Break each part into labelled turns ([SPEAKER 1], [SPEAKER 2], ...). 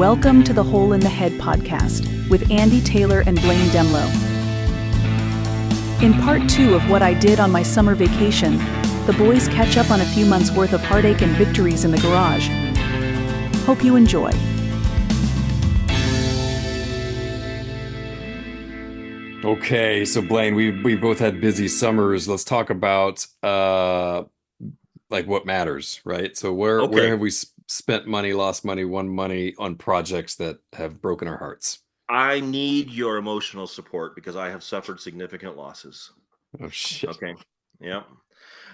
[SPEAKER 1] Welcome to the Hole in the Head podcast with Andy Taylor and Blaine Dehmlow. In part 2 of what I did on my summer vacation, the boys catch up on a few months' worth of heartache and victories in the garage. Hope you enjoy.
[SPEAKER 2] Okay, so Blaine, we both had busy summers. Let's talk about like what matters, right? So where
[SPEAKER 3] Okay.
[SPEAKER 2] have we spent money, lost money, won money on projects that have broken our hearts?
[SPEAKER 3] I need your emotional support because I have suffered significant losses.
[SPEAKER 2] Oh shit.
[SPEAKER 3] Okay. Yeah.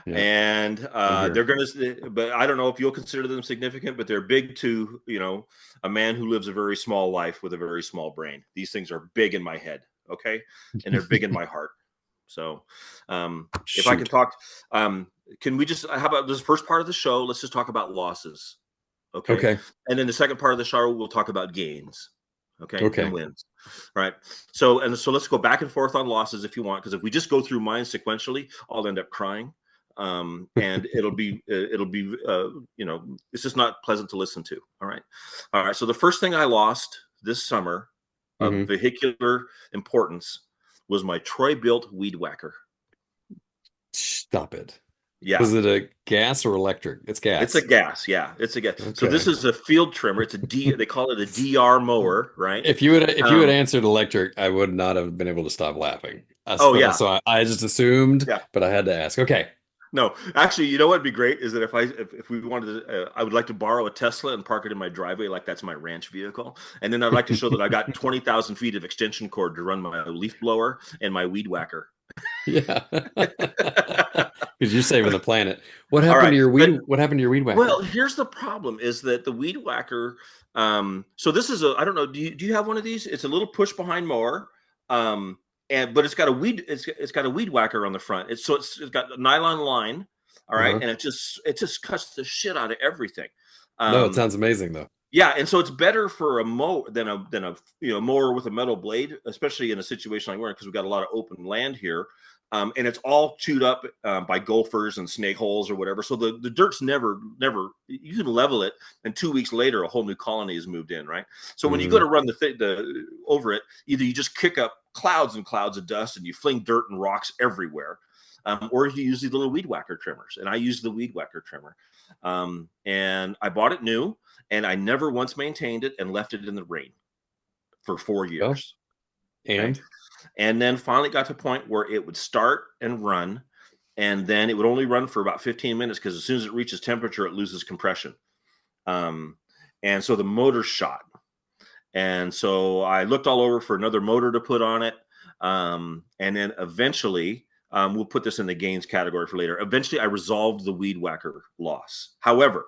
[SPEAKER 2] Yeah,
[SPEAKER 3] And
[SPEAKER 2] I'm
[SPEAKER 3] they're
[SPEAKER 2] here.
[SPEAKER 3] going to, but I don't know if you'll consider them significant, but they're big to, a man who lives a very small life with a very small brain. These things are big in my head. Okay. And they're big in my heart. So if I can
[SPEAKER 2] Shoot.
[SPEAKER 3] talk, can we just, how about this first part of the show? Let's just talk about losses. Okay.
[SPEAKER 2] Okay.
[SPEAKER 3] And then the second part of the show, we'll talk about gains. Okay. And
[SPEAKER 2] Okay.
[SPEAKER 3] wins. Right. So let's go back and forth on losses if you want, because if we just go through mine sequentially, I'll end up crying. And it'll be, it's just not pleasant to listen to. All right. All right. So the first thing I lost this summer of
[SPEAKER 2] hmm
[SPEAKER 3] vehicular importance was my Troy built weed whacker.
[SPEAKER 2] Stop it.
[SPEAKER 3] Yeah.
[SPEAKER 2] Was it a gas or electric? It's
[SPEAKER 3] It's a
[SPEAKER 2] gas.
[SPEAKER 3] gas. Yeah. It's a gas. So this
[SPEAKER 2] Okay.
[SPEAKER 3] is a field trimmer. It's they call it a DR mower, right?
[SPEAKER 2] If you had answered electric, I would not have been able to stop laughing.
[SPEAKER 3] Oh
[SPEAKER 2] But
[SPEAKER 3] yeah.
[SPEAKER 2] so I just assumed,
[SPEAKER 3] Yeah.
[SPEAKER 2] but I had to ask. Okay.
[SPEAKER 3] No, actually, you know what'd be great is that if we wanted to, I would like to borrow a Tesla and park it in my driveway like that's my ranch vehicle, and then I'd like to show that I got 20,000 feet of extension cord to run my leaf blower and my weed whacker.
[SPEAKER 2] Yeah. Because you're saving the planet. What
[SPEAKER 3] All
[SPEAKER 2] happened to
[SPEAKER 3] right,
[SPEAKER 2] your
[SPEAKER 3] but
[SPEAKER 2] weed? What happened to your weed
[SPEAKER 3] well,
[SPEAKER 2] whacker?
[SPEAKER 3] here's the problem: is that the weed whacker. So this is I don't know. Do you have one of these? It's a little push behind mower, but it's got a weed. It's got a weed whacker on the front. It's got a nylon line. All right,
[SPEAKER 2] Uh-huh.
[SPEAKER 3] and it just cuts the shit out of everything.
[SPEAKER 2] No, it
[SPEAKER 3] Um,
[SPEAKER 2] sounds amazing though.
[SPEAKER 3] Yeah, and so it's better for a mow than a mower with a metal blade, especially in a situation like we're in because we've got a lot of open land here, and it's all chewed up by gophers and snake holes or whatever. So the dirt's never you can level it, and 2 weeks later a whole new colony has moved in, right? So when you go
[SPEAKER 2] hmm
[SPEAKER 3] to run the over it, either you just kick up clouds and clouds of dust and you fling dirt and rocks everywhere, or you use these little weed whacker trimmers, and I use the weed whacker trimmer, and I bought it new. And I never once maintained it and left it in the rain for 4
[SPEAKER 2] Oh,
[SPEAKER 3] years. Okay.
[SPEAKER 2] and
[SPEAKER 3] And then finally got to a point where it would start and run. And then it would only run for about 15 minutes because as soon as it reaches temperature, it loses compression. Um, and so the motor shot. And so I looked all over for another motor to put on it. And then eventually, we'll put this in the gains category for later. Eventually, I resolved the weed whacker loss. However,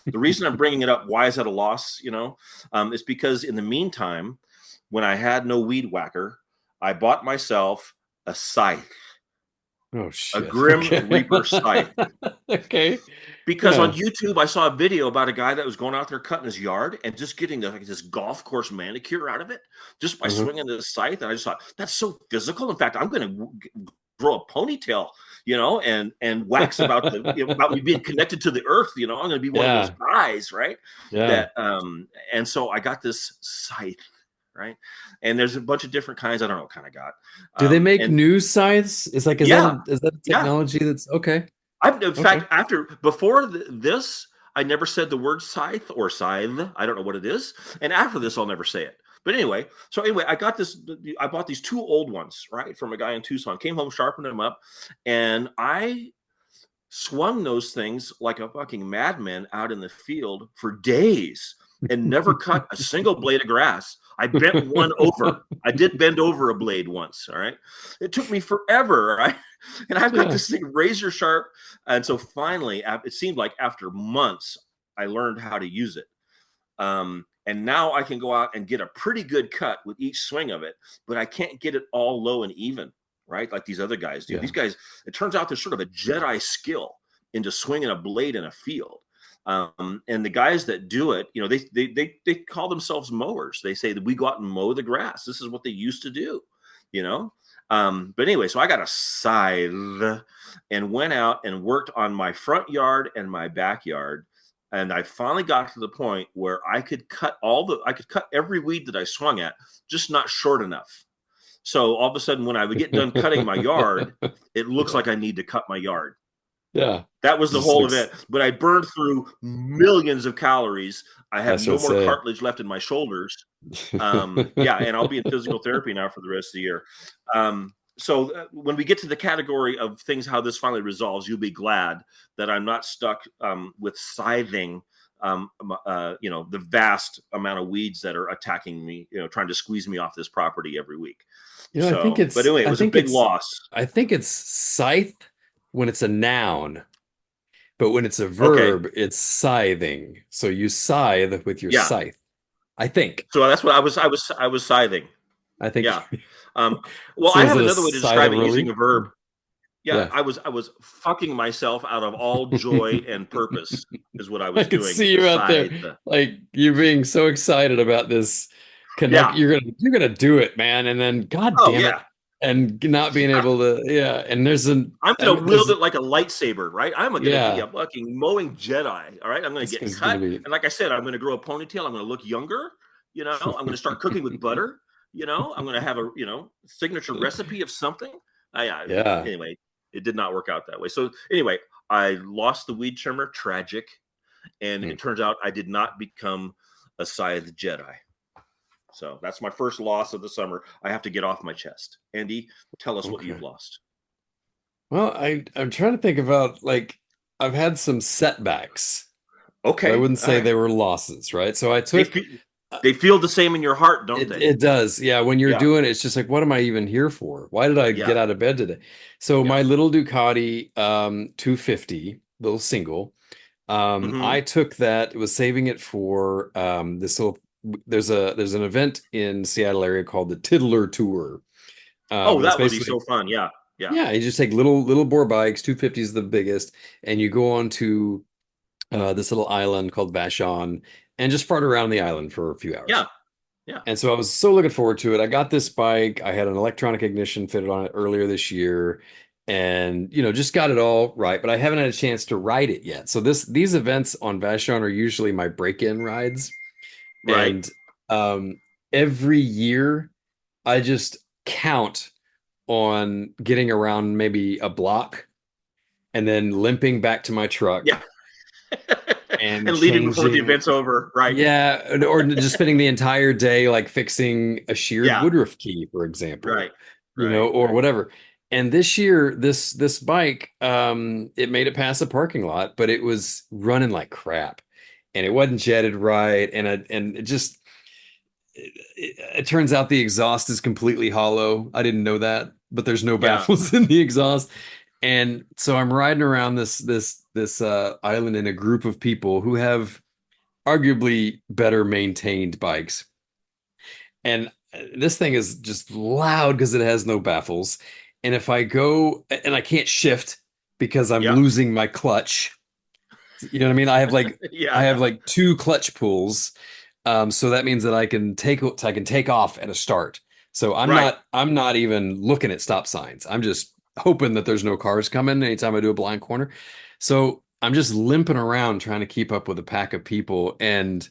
[SPEAKER 3] the reason I'm bringing it up, why is that a loss? Is because in the meantime, when I had no weed whacker, I bought myself a scythe,
[SPEAKER 2] oh
[SPEAKER 3] a
[SPEAKER 2] shit.
[SPEAKER 3] Grim
[SPEAKER 2] Okay.
[SPEAKER 3] Reaper scythe.
[SPEAKER 2] Okay.
[SPEAKER 3] Because on
[SPEAKER 2] Yeah.
[SPEAKER 3] YouTube, I saw a video about a guy that was going out there cutting his yard and just getting this golf course manicure out of it just by
[SPEAKER 2] Uh-huh.
[SPEAKER 3] swinging the scythe. And I just thought, that's so physical. In fact, I'm going to grow a ponytail, and wax about about me being connected to the earth. I'm going to be one of those
[SPEAKER 2] Yeah.
[SPEAKER 3] guys, right?
[SPEAKER 2] Yeah.
[SPEAKER 3] That and so I got this scythe, right? And there's a bunch of different kinds. I don't know what kind I got.
[SPEAKER 2] Do they make
[SPEAKER 3] And
[SPEAKER 2] new scythes? Is like
[SPEAKER 3] yeah,
[SPEAKER 2] is that a
[SPEAKER 3] yeah.
[SPEAKER 2] technology that's okay?
[SPEAKER 3] I've in
[SPEAKER 2] Okay.
[SPEAKER 3] fact before this, I never said the word scythe or scythe. I don't know what it is, and after this, I'll never say it. But anyway, I got this. I bought these two old ones, right, from a guy in Tucson. Came home, sharpened them up, and I swung those things like a fucking madman out in the field for days and never cut a single blade of grass. I bent one over. I did bend over a blade once. All right. It took me forever. All right. And I've got
[SPEAKER 2] Yeah.
[SPEAKER 3] this thing razor sharp. And so finally, it seemed like after months, I learned how to use it. And now I can go out and get a pretty good cut with each swing of it, but I can't get it all low and even, right? Like these other guys do.
[SPEAKER 2] Yeah.
[SPEAKER 3] These guys, it turns out there's sort of a Jedi skill into swinging a blade in a field. And the guys that do it, they call themselves mowers. They say that we go out and mow the grass. This is what they used to do, you know. But anyway, so I got a scythe and went out and worked on my front yard and my backyard. And I finally got to the point where I could cut every weed that I swung at, just not short enough. So all of a sudden, when I would get done cutting my yard, it looks like I need to cut my yard.
[SPEAKER 2] Yeah.
[SPEAKER 3] That was the
[SPEAKER 2] Just
[SPEAKER 3] whole
[SPEAKER 2] looks-
[SPEAKER 3] event. But I burned through millions of calories. I have
[SPEAKER 2] That's
[SPEAKER 3] no
[SPEAKER 2] what
[SPEAKER 3] more
[SPEAKER 2] I say.
[SPEAKER 3] cartilage left in my shoulders. Yeah, and I'll be in physical therapy now for the rest of the year. So when we get to the category of things, how this finally resolves, you'll be glad that I'm not stuck with scything, the vast amount of weeds that are attacking me, trying to squeeze me off this property every week.
[SPEAKER 2] I think it's.
[SPEAKER 3] But anyway, it was a big loss.
[SPEAKER 2] I think it's scythe when it's a noun, but when it's a verb, it's scything. So you scythe with your scythe. I think.
[SPEAKER 3] So that's what I was scything.
[SPEAKER 2] I think.
[SPEAKER 3] Yeah. Well,
[SPEAKER 2] So
[SPEAKER 3] I
[SPEAKER 2] is
[SPEAKER 3] have
[SPEAKER 2] it
[SPEAKER 3] another way to describe it
[SPEAKER 2] scythe
[SPEAKER 3] using a verb.
[SPEAKER 2] Yeah.
[SPEAKER 3] I was fucking myself out of all joy and purpose is what I was
[SPEAKER 2] I could
[SPEAKER 3] doing.
[SPEAKER 2] see you out there, like you being so excited about this connect.
[SPEAKER 3] Yeah.
[SPEAKER 2] You're gonna do it, man, and then God damn it, and not being able to. Yeah, and
[SPEAKER 3] I'm gonna wield it like a lightsaber, right? I'm gonna be a fucking mowing Jedi. All right, I'm gonna get cut, and like I said, I'm gonna grow a ponytail. I'm gonna look younger. I'm gonna start cooking with butter. I'm gonna have a signature recipe of something.
[SPEAKER 2] Yeah.
[SPEAKER 3] Anyway, it did not work out that way. So anyway, I lost the weed trimmer. Tragic. And it turns out I did not become a scythe Jedi. So that's my first loss of the summer. I have to get off my chest. Andy, tell us what you've lost.
[SPEAKER 2] Well, I'm trying to think about, like, I've had some setbacks.
[SPEAKER 3] Okay.
[SPEAKER 2] I wouldn't say they were losses, right? So I took.
[SPEAKER 3] They feel the same in your heart, don't they?
[SPEAKER 2] It does. Yeah. When you're doing it, it's just like, what am I even here for? Why did I get out of bed today? So my little Ducati 250, little single, I took that, was saving it for this little, there's an event in Seattle area called the Tiddler Tour.
[SPEAKER 3] That would be so fun. Yeah.
[SPEAKER 2] Yeah. You just take little bore bikes, 250 is the biggest, and you go on to this little island called Vashon and just fart around the island for a few hours.
[SPEAKER 3] Yeah.
[SPEAKER 2] And so I was so looking forward to it. I got this bike. I had an electronic ignition fitted on it earlier this year, and just got it all right, but I haven't had a chance to ride it yet. So these events on Vashon are usually my break-in rides.
[SPEAKER 3] Right.
[SPEAKER 2] And every year I just count on getting around maybe a block and then limping back to my truck.
[SPEAKER 3] Yeah.
[SPEAKER 2] And
[SPEAKER 3] leaving before the event's over, right?
[SPEAKER 2] Yeah, or just spending the entire day like fixing a sheared woodruff key, for example,
[SPEAKER 3] right?
[SPEAKER 2] Or whatever. And this year, this bike, it made it past the parking lot, but it was running like crap, and it wasn't jetted right, and it just it turns out the exhaust is completely hollow. I didn't know that, but there's no baffles in the exhaust. And so I'm riding around this island in a group of people who have arguably better maintained bikes. And this thing is just loud because it has no baffles. And if I go and I can't shift because I'm losing my clutch, you know what I mean? I have like two clutch pulls. So that means that I can take off at a start. So I'm not even looking at stop signs. I'm just hoping that there's no cars coming anytime I do a blind corner. So I'm just limping around trying to keep up with a pack of people and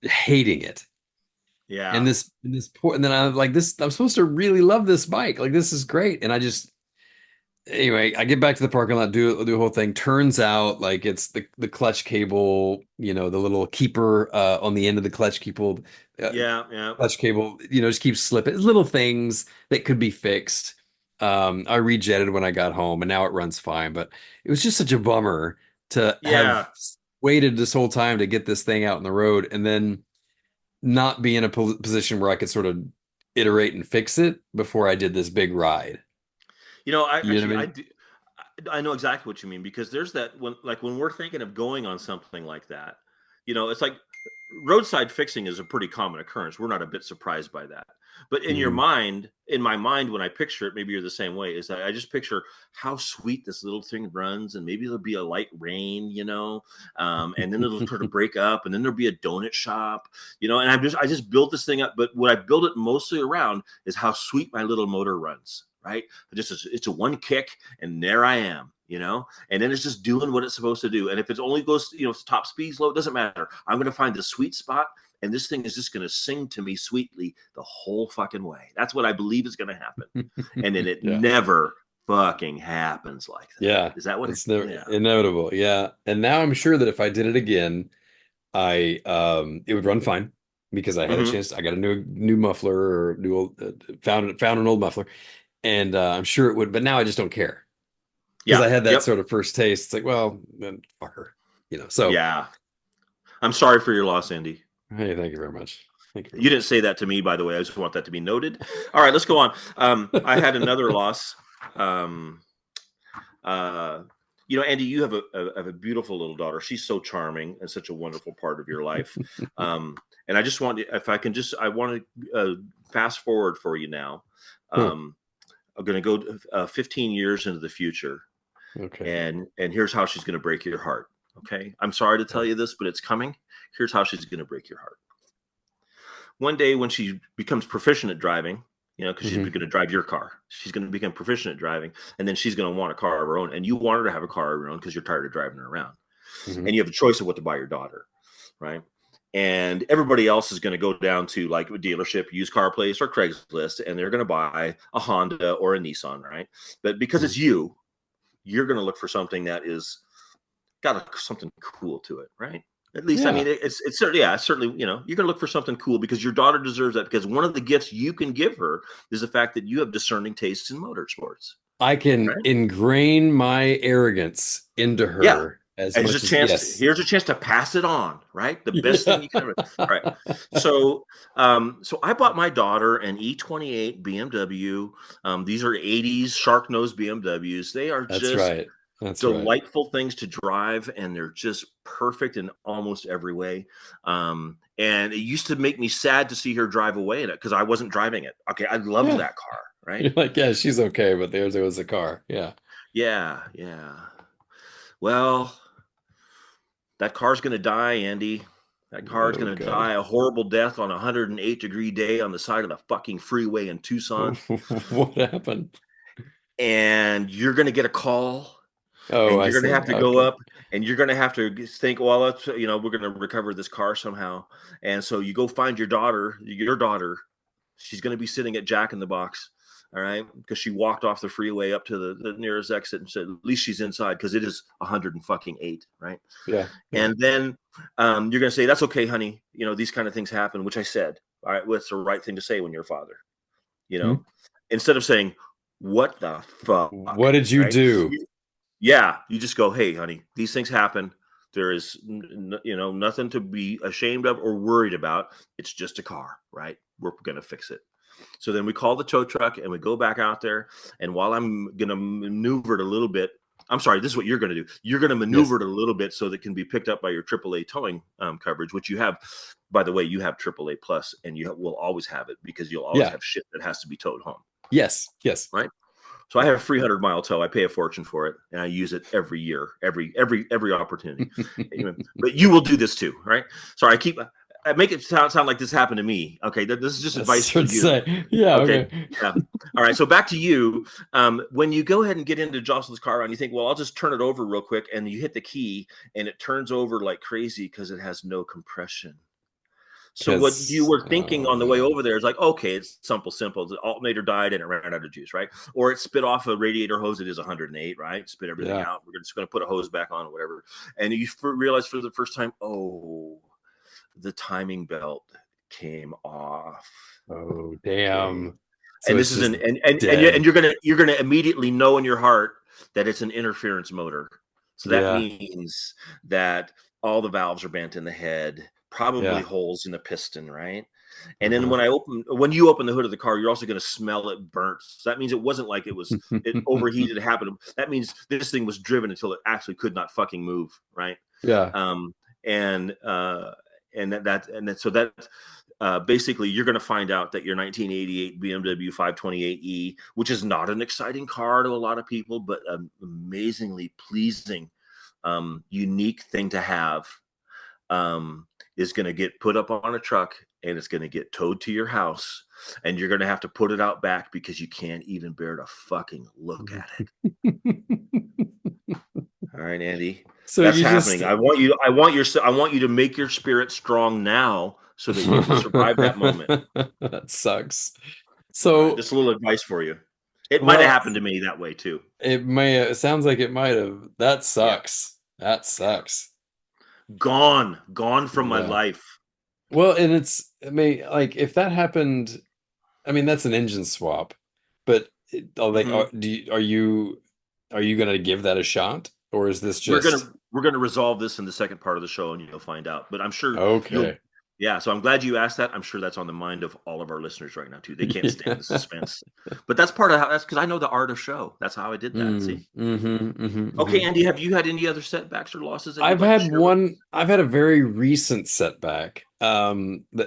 [SPEAKER 2] hating it.
[SPEAKER 3] Yeah.
[SPEAKER 2] And and then I'm like, I'm supposed to really love this bike. Like, this is great. And anyway, I get back to the parking lot, do the whole thing. Turns out like it's the clutch cable, the little keeper on the end of the clutch cable. Clutch cable, just keeps slipping. Little things that could be fixed. I rejetted when I got home and now it runs fine, but it was just such a bummer to have waited this whole time to get this thing out on the road and then not be in a position where I could sort of iterate and fix it before I did this big ride.
[SPEAKER 3] I know exactly what you mean, because there's that when we're thinking of going on something like that, it's like roadside fixing is a pretty common occurrence. We're not a bit surprised by that. But in your mind, in my mind, when I picture it, maybe you're the same way, is that I just picture how sweet this little thing runs, and maybe there'll be a light rain, and then it'll sort of break up, and then there'll be a donut shop, and I just built this thing up. But what I built it mostly around is how sweet my little motor runs. right? It's a one kick, and there I am, and then it's just doing what it's supposed to do. And if it only goes, top speeds low, it doesn't matter. I'm going to find the sweet spot, and this thing is just going to sing to me sweetly the whole fucking way. That's what I believe is going to happen. And then it never fucking happens like that.
[SPEAKER 2] Yeah.
[SPEAKER 3] Is that what
[SPEAKER 2] it's never inevitable? Yeah. And now I'm sure that if I did it again, it would run fine because I had a chance. I got a new muffler or new old found an old muffler, and I'm sure it would. But now I just don't care because I had that sort of first taste. It's like, well, then fuck her, So
[SPEAKER 3] yeah, I'm sorry for your loss, Andy.
[SPEAKER 2] Hey, thank you very much. Thank you.
[SPEAKER 3] You didn't say that to me, by the way. I just want that to be noted. All right, let's go on. I had another loss. Andy, you have a beautiful little daughter. She's so charming and such a wonderful part of your life. And I just want to, if I can I want to fast forward for you now. I'm going to go 15 years into the future.
[SPEAKER 2] Okay.
[SPEAKER 3] And here's how she's going to break your heart. Okay. I'm sorry to tell you this, but it's coming. Here's how she's going to break your heart. One day when she becomes proficient at driving, because she's going to drive your car. She's going to become proficient at driving, and then she's going to want a car of her own. And you want her to have a car of her own because you're tired of driving her around. And you have a choice of what to buy your daughter, right? And everybody else is going to go down to like a dealership, used car place, or Craigslist, and they're going to buy a Honda or a Nissan, right? But because it's you're going to look for something that is got something cool to it, right? At least, I mean, it's certainly, you're going to look for something cool because your daughter deserves that. Because one of the gifts you can give her is the fact that you have discerning tastes in motorsports.
[SPEAKER 2] I can ingrain my arrogance into her as much as yes.
[SPEAKER 3] Here's a chance to pass it on, right? The best thing you can ever. Right. So I bought my daughter an E28 BMW. These are 80s shark nose BMWs. They are
[SPEAKER 2] That's
[SPEAKER 3] delightful things to drive, and they're just perfect in almost every way. And it used to make me sad to see her drive away in it because I wasn't driving it. Okay, I love that car, right?
[SPEAKER 2] You're like, yeah, she's okay, but there was a car. Yeah.
[SPEAKER 3] Well, that car's going to die, Andy. That car's going to die a horrible death on a 108-degree day on the side of the fucking freeway in Tucson.
[SPEAKER 2] What happened?
[SPEAKER 3] And you're going to get a call.
[SPEAKER 2] Oh,
[SPEAKER 3] and you're going to have to go up, and you're going to have to think, well, let's, we're going to recover this car somehow. And so you go find your daughter. She's going to be sitting at Jack in the Box. All right. Because she walked off the freeway up to the nearest exit and said, at least she's inside because it is 108. Right.
[SPEAKER 2] Yeah.
[SPEAKER 3] And then you're going to say, that's okay, honey. These kind of things happen, which I said, all right, what's the right thing to say when you're a father? Instead of saying, what the fuck?
[SPEAKER 2] What did you do?
[SPEAKER 3] Yeah, you just go, hey, honey, these things happen. There is, nothing to be ashamed of or worried about. It's just a car, right? We're going to fix it. So then we call the tow truck and we go back out there. And while I'm going to maneuver it a little bit, I'm sorry, this is what you're going to do. You're going to maneuver it a little bit so that it can be picked up by your AAA towing coverage, which you have. By the way, you have AAA plus, and you will always have it because you'll always have shit that has to be towed home.
[SPEAKER 2] Yes. Right.
[SPEAKER 3] So I have a 300-mile tow. I pay a fortune for it, and I use it every year, every opportunity. But you will do this too, right? Sorry, I make it sound like this happened to me. Okay, this is just advice for you.
[SPEAKER 2] Yeah. Okay.
[SPEAKER 3] Yeah. All right. So back to you. When you go ahead and get into Jocelyn's car and you think, well, I'll just turn it over real quick, and you hit the key, and it turns over like crazy because it has no compression. So what you were thinking on the way over there is like, okay, it's simple. The alternator died and it ran out of juice, right? Or it spit off a radiator hose that is 108, right? Spit everything out. We're just going to put a hose back on or whatever. And you realize for the first time, oh, the timing belt came off.
[SPEAKER 2] Oh, damn.
[SPEAKER 3] Okay. So and this is and you're gonna immediately know in your heart that it's an interference motor. So that means that all the valves are bent in the head. Probably holes in the piston, right? And then when you open the hood of the car, you're also going to smell it burnt. So that means it wasn't like it overheated. It happened. That means this thing was driven until it actually could not fucking move, right?
[SPEAKER 2] Yeah.
[SPEAKER 3] Basically you're going to find out that your 1988 BMW 528e, which is not an exciting car to a lot of people, but an amazingly pleasing, unique thing to have, is going to get put up on a truck and it's going to get towed to your house, and you're going to have to put it out back because you can't even bear to fucking look at it. All right, Andy.
[SPEAKER 2] So
[SPEAKER 3] That's
[SPEAKER 2] you
[SPEAKER 3] happening.
[SPEAKER 2] just
[SPEAKER 3] I want you to make your spirit strong now so that you can survive that moment.
[SPEAKER 2] That sucks.
[SPEAKER 3] All right,
[SPEAKER 2] So,
[SPEAKER 3] just a little advice for you. It might have
[SPEAKER 2] well,
[SPEAKER 3] happened to me that way too.
[SPEAKER 2] it sounds like it might have. That
[SPEAKER 3] Yeah.
[SPEAKER 2] sucks. That sucks.
[SPEAKER 3] Gone from my
[SPEAKER 2] Yeah.
[SPEAKER 3] life.
[SPEAKER 2] Well, and I mean, like if that happened, I mean, that's an engine swap, but
[SPEAKER 3] Mhm.
[SPEAKER 2] are you gonna give that a shot, or is this
[SPEAKER 3] We're
[SPEAKER 2] just
[SPEAKER 3] gonna resolve this in the second part of the show, and you'll find out. But I'm sure you'll.
[SPEAKER 2] okay?
[SPEAKER 3] Yeah, so I'm glad you asked that. I'm sure that's on the mind of all of our listeners right now too. They can't stand the
[SPEAKER 2] Yeah.
[SPEAKER 3] suspense, but that's part of how. That's because I know the art of show. That's how I did that. See. Okay, Andy, have you had any other setbacks or losses that you'd like to share with us?
[SPEAKER 2] I've had a very recent setback, that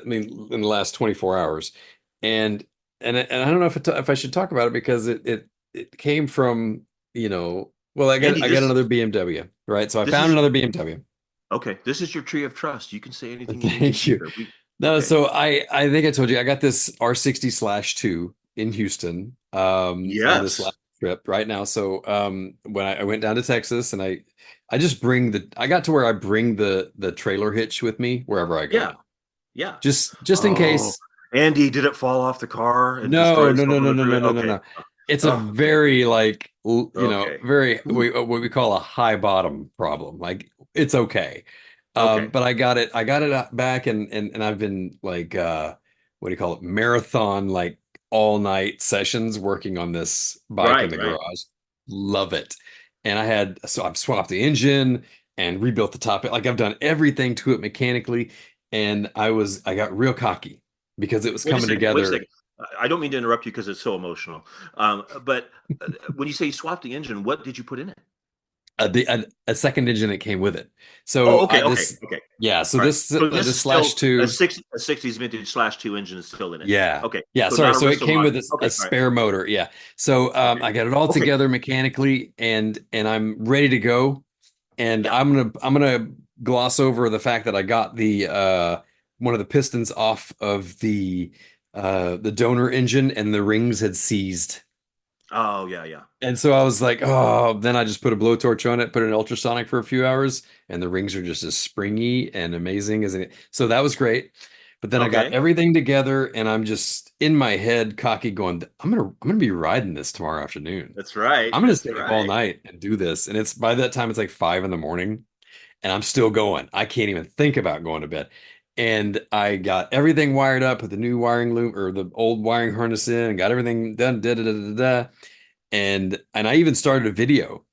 [SPEAKER 2] I mean in the last 24 hours. And and I don't know if I should talk about it because it came from, well,
[SPEAKER 3] Andy,
[SPEAKER 2] I got
[SPEAKER 3] this
[SPEAKER 2] another BMW, right? So I
[SPEAKER 3] this
[SPEAKER 2] found
[SPEAKER 3] is
[SPEAKER 2] another BMW.
[SPEAKER 3] okay. This is your tree of trust. You can say anything you need to
[SPEAKER 2] Thank you.
[SPEAKER 3] here.
[SPEAKER 2] No,
[SPEAKER 3] Okay.
[SPEAKER 2] so I think I told you I got this R60/2 in Houston, on this
[SPEAKER 3] Yes.
[SPEAKER 2] last trip right now. So when I went down to Texas, and I just bring I got to where I bring the trailer hitch with me wherever I go
[SPEAKER 3] Yeah.
[SPEAKER 2] now.
[SPEAKER 3] Yeah.
[SPEAKER 2] Just in
[SPEAKER 3] Oh,
[SPEAKER 2] case.
[SPEAKER 3] Andy, did it fall off the car and destroy
[SPEAKER 2] No, no,
[SPEAKER 3] itself
[SPEAKER 2] no,
[SPEAKER 3] on
[SPEAKER 2] no,
[SPEAKER 3] the
[SPEAKER 2] no,
[SPEAKER 3] freeway?
[SPEAKER 2] no, no, no,
[SPEAKER 3] Okay.
[SPEAKER 2] no. It's a
[SPEAKER 3] Oh, okay.
[SPEAKER 2] very like
[SPEAKER 3] Okay.
[SPEAKER 2] very
[SPEAKER 3] Ooh,
[SPEAKER 2] what we call a high bottom problem. Like it's okay.
[SPEAKER 3] okay.
[SPEAKER 2] But I got it back, and I've been like what do you call it? Marathon, like all night sessions working on this bike in
[SPEAKER 3] Right,
[SPEAKER 2] the
[SPEAKER 3] right.
[SPEAKER 2] garage. Love it. And so I've swapped the engine and rebuilt the top. Like I've done everything to it mechanically, and I got real cocky because it was
[SPEAKER 3] Wait a
[SPEAKER 2] coming
[SPEAKER 3] second. Wait a
[SPEAKER 2] together.
[SPEAKER 3] second. I don't mean to interrupt you because it's so emotional. But when you say you swapped the engine, what did you put in it?
[SPEAKER 2] A second engine that came with it.
[SPEAKER 3] Oh,
[SPEAKER 2] So
[SPEAKER 3] okay, okay,
[SPEAKER 2] this
[SPEAKER 3] okay.
[SPEAKER 2] yeah, so
[SPEAKER 3] All right.
[SPEAKER 2] this
[SPEAKER 3] So this
[SPEAKER 2] this
[SPEAKER 3] is
[SPEAKER 2] slash
[SPEAKER 3] still a
[SPEAKER 2] two,
[SPEAKER 3] '60s vintage /2 engine is still in it.
[SPEAKER 2] yeah.
[SPEAKER 3] Okay.
[SPEAKER 2] Yeah,
[SPEAKER 3] So
[SPEAKER 2] sorry.
[SPEAKER 3] not a
[SPEAKER 2] So it
[SPEAKER 3] Risso
[SPEAKER 2] came
[SPEAKER 3] mod.
[SPEAKER 2] with a
[SPEAKER 3] Okay. All right.
[SPEAKER 2] spare motor. Yeah. So
[SPEAKER 3] Okay.
[SPEAKER 2] I got it all
[SPEAKER 3] Okay.
[SPEAKER 2] together mechanically, and I'm ready to go. And
[SPEAKER 3] Yeah.
[SPEAKER 2] I'm gonna gloss over the fact that I got the one of the pistons off of the donor engine, and the rings had seized.
[SPEAKER 3] Oh, yeah, yeah.
[SPEAKER 2] And so I was like, oh, then I just put a blowtorch on it, put it in ultrasonic for a few hours, and the rings are just as springy and amazing as it. So that was great. But then I got
[SPEAKER 3] Okay.
[SPEAKER 2] everything together, and I'm just in my head cocky going, I'm gonna be riding this tomorrow afternoon.
[SPEAKER 3] That's right.
[SPEAKER 2] I'm gonna
[SPEAKER 3] That's
[SPEAKER 2] stay up all
[SPEAKER 3] right.
[SPEAKER 2] night and do this. And it's by that time it's like 5 in the morning, and I'm still going. I can't even think about going to bed. And I got everything wired up with the new wiring loop or the old wiring harness in, and got everything done. Da, da, da, da, da. And I even started a video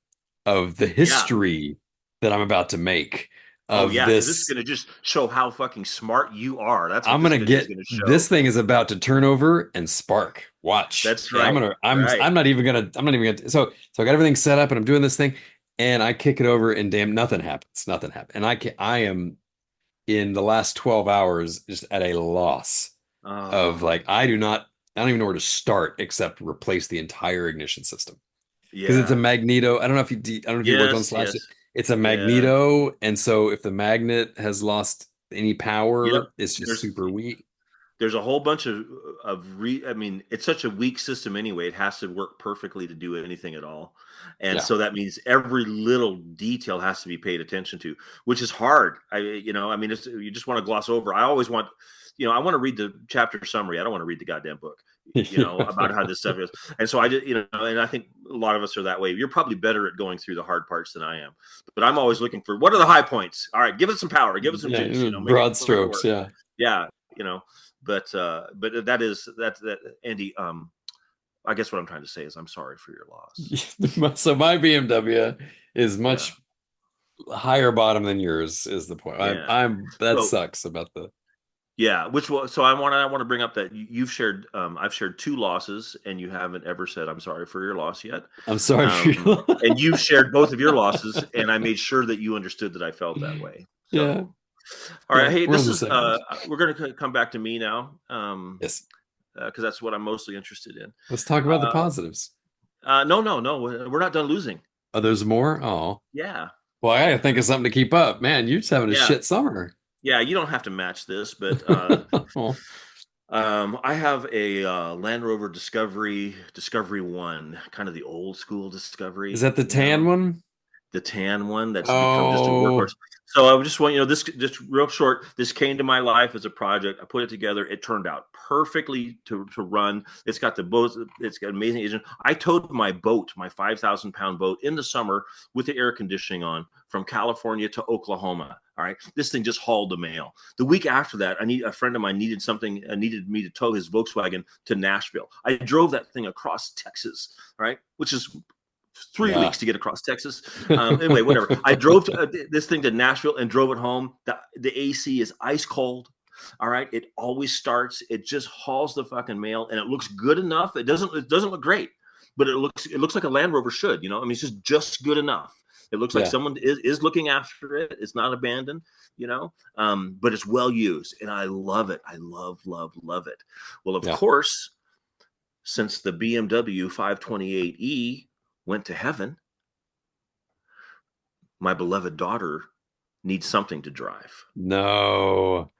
[SPEAKER 2] of the
[SPEAKER 3] Yeah.
[SPEAKER 2] history that I'm about to make
[SPEAKER 3] Oh,
[SPEAKER 2] of
[SPEAKER 3] yeah, because this is
[SPEAKER 2] this.
[SPEAKER 3] gonna just show how fucking smart you are. That's what
[SPEAKER 2] I'm
[SPEAKER 3] this
[SPEAKER 2] gonna
[SPEAKER 3] video is
[SPEAKER 2] get
[SPEAKER 3] gonna
[SPEAKER 2] this
[SPEAKER 3] show.
[SPEAKER 2] thing is about to turn over and spark. Watch.
[SPEAKER 3] That's
[SPEAKER 2] And
[SPEAKER 3] right. Right.
[SPEAKER 2] I'm not even gonna so I got everything set up, and I'm doing this thing, and I kick it over, and damn, nothing happens. Nothing happens. And I am in the last 12 hours just at a loss of
[SPEAKER 3] Oh,
[SPEAKER 2] like I don't even know where to start except replace the entire ignition system. Because it's a
[SPEAKER 3] yeah.
[SPEAKER 2] magneto. I don't know if you worked on
[SPEAKER 3] Yes,
[SPEAKER 2] slash.
[SPEAKER 3] yes.
[SPEAKER 2] It's a
[SPEAKER 3] Yeah.
[SPEAKER 2] magneto, and so if the magnet has lost any
[SPEAKER 3] Yep.
[SPEAKER 2] power, it's just
[SPEAKER 3] There's
[SPEAKER 2] super weak.
[SPEAKER 3] there's a whole bunch I mean, it's such a weak system anyway. It has to work perfectly to do anything at all. And
[SPEAKER 2] Yeah.
[SPEAKER 3] so that means every little detail has to be paid attention to, which is hard. I mean, you just want to gloss over. I always want, I want to read the chapter summary. I don't want to read the goddamn book, about how this stuff is. And so I did, and I think a lot of us are that way. You're probably better at going through the hard parts than I am, but I'm always looking for what are the high points? All right, give it some power, give it some juice,
[SPEAKER 2] Yeah,
[SPEAKER 3] make it
[SPEAKER 2] broad strokes.
[SPEAKER 3] work.
[SPEAKER 2] Yeah.
[SPEAKER 3] Yeah, you know, but that Andy. I guess what I'm trying to say is I'm sorry for your loss.
[SPEAKER 2] So my BMW is
[SPEAKER 3] Yeah,
[SPEAKER 2] much higher bottom than yours. Is the point?
[SPEAKER 3] yeah.
[SPEAKER 2] That
[SPEAKER 3] So
[SPEAKER 2] sucks about the.
[SPEAKER 3] yeah, which will so I want to bring up that you've shared I've shared two losses and you haven't ever said I'm sorry for your loss yet.
[SPEAKER 2] I'm sorry for you.
[SPEAKER 3] And you've shared both of your losses and I made sure that you understood that I felt that way.
[SPEAKER 2] Yeah.
[SPEAKER 3] So all right,
[SPEAKER 2] Yeah.
[SPEAKER 3] hey,
[SPEAKER 2] We're on
[SPEAKER 3] this
[SPEAKER 2] the
[SPEAKER 3] is
[SPEAKER 2] same page.
[SPEAKER 3] we're going to come back to me now.
[SPEAKER 2] Yes.
[SPEAKER 3] Because that's what I'm mostly interested in.
[SPEAKER 2] Let's talk about the
[SPEAKER 3] Uh,
[SPEAKER 2] positives.
[SPEAKER 3] no, no, no. We're not done losing.
[SPEAKER 2] Oh, there's more. Oh.
[SPEAKER 3] Yeah,
[SPEAKER 2] Well, I gotta think of something to keep up. Man, you're just having a
[SPEAKER 3] yeah.
[SPEAKER 2] shit summer.
[SPEAKER 3] Yeah, you don't have to match this, but I have a Land Rover Discovery One, kind of the old school
[SPEAKER 2] Is
[SPEAKER 3] Discovery,
[SPEAKER 2] that the
[SPEAKER 3] you know.
[SPEAKER 2] tan one?
[SPEAKER 3] The tan one that's become just a
[SPEAKER 2] Oh,
[SPEAKER 3] workhorse. So I just want, this just real short. This came to my life as a project. I put it together. It turned out perfectly to run. It's got the boat. It's got amazing engine. I towed my boat, my 5,000-pound boat, in the summer with the air conditioning on from California to Oklahoma. All right, this thing just hauled the mail. The week after that, a friend of mine needed me to tow his Volkswagen to Nashville. I drove that thing across Texas, right, which is 3 weeks
[SPEAKER 2] yeah.
[SPEAKER 3] to get across Texas. Anyway, whatever. I drove this thing to Nashville and drove it home. The AC is ice cold. All right. It always starts. It just hauls the fucking mail, and it looks good enough. It doesn't look great, but it looks like a Land Rover should. I mean, it's just good enough. It looks like
[SPEAKER 2] Yeah.
[SPEAKER 3] someone is looking after it. It's not abandoned, but it's well used, and I love it. I love it. Well, of
[SPEAKER 2] Yeah.
[SPEAKER 3] course, since the BMW 528e went to heaven, my beloved daughter needs something to drive.
[SPEAKER 2] No.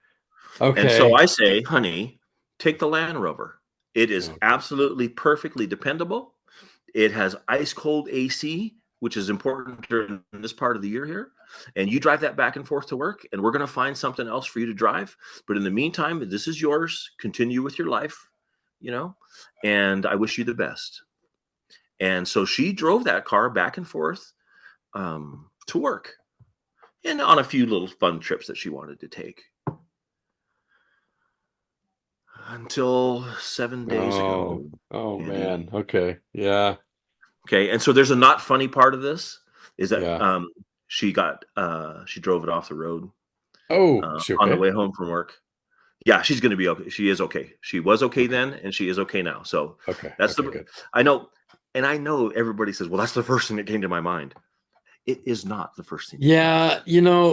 [SPEAKER 3] And so
[SPEAKER 2] Okay.
[SPEAKER 3] I say, honey, take the Land Rover. It is
[SPEAKER 2] Okay.
[SPEAKER 3] absolutely perfectly dependable. It has ice cold AC, which is important during this part of the year here. And you drive that back and forth to work, and we're going to find something else for you to drive. But in the meantime, this is yours. Continue with your life, and I wish you the best. And so she drove that car back and forth to work and on a few little fun trips that she wanted to take until 7 days
[SPEAKER 2] Oh,
[SPEAKER 3] ago,
[SPEAKER 2] oh
[SPEAKER 3] Andy.
[SPEAKER 2] man. Okay. Yeah.
[SPEAKER 3] Okay, and so there's a not funny part of this is that
[SPEAKER 2] Yeah.
[SPEAKER 3] she drove it off the road
[SPEAKER 2] Oh, she
[SPEAKER 3] on the
[SPEAKER 2] okay?
[SPEAKER 3] way home from work. Yeah, she's going to be okay. She is okay. She was okay
[SPEAKER 2] Okay.
[SPEAKER 3] then, and she is okay now. So
[SPEAKER 2] Okay.
[SPEAKER 3] that's
[SPEAKER 2] Okay,
[SPEAKER 3] the
[SPEAKER 2] good.
[SPEAKER 3] I know, and I know everybody says, "Well, that's the first thing that came to my mind." It is not the first thing that came to my
[SPEAKER 2] Yeah,
[SPEAKER 3] mind.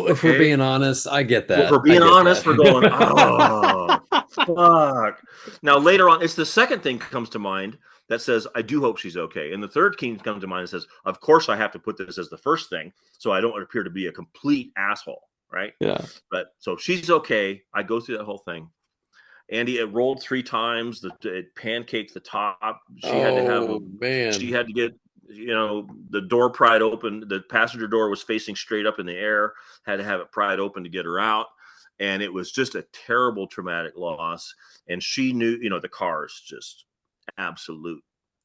[SPEAKER 2] if we're
[SPEAKER 3] Okay,
[SPEAKER 2] being honest, I get
[SPEAKER 3] well, for
[SPEAKER 2] that. I
[SPEAKER 3] being
[SPEAKER 2] get
[SPEAKER 3] honest, we're going,
[SPEAKER 2] that.
[SPEAKER 3] oh, fuck. Now, later on, it's the second thing comes to mind that says, I do hope she's okay. And the third thing comes to mind and says, of course, I have to put this as the first thing so I don't appear to be a complete asshole, right?
[SPEAKER 2] Yeah.
[SPEAKER 3] But so she's okay. I go through that whole thing. Andy, it rolled 3 times. It pancaked the top.
[SPEAKER 2] Oh
[SPEAKER 3] She
[SPEAKER 2] man.
[SPEAKER 3] had to get, the door pried open. The passenger door was facing straight up in the air. Had to have it pried open to get her out, and it was just a terrible traumatic loss. And she knew, the car's just absolute,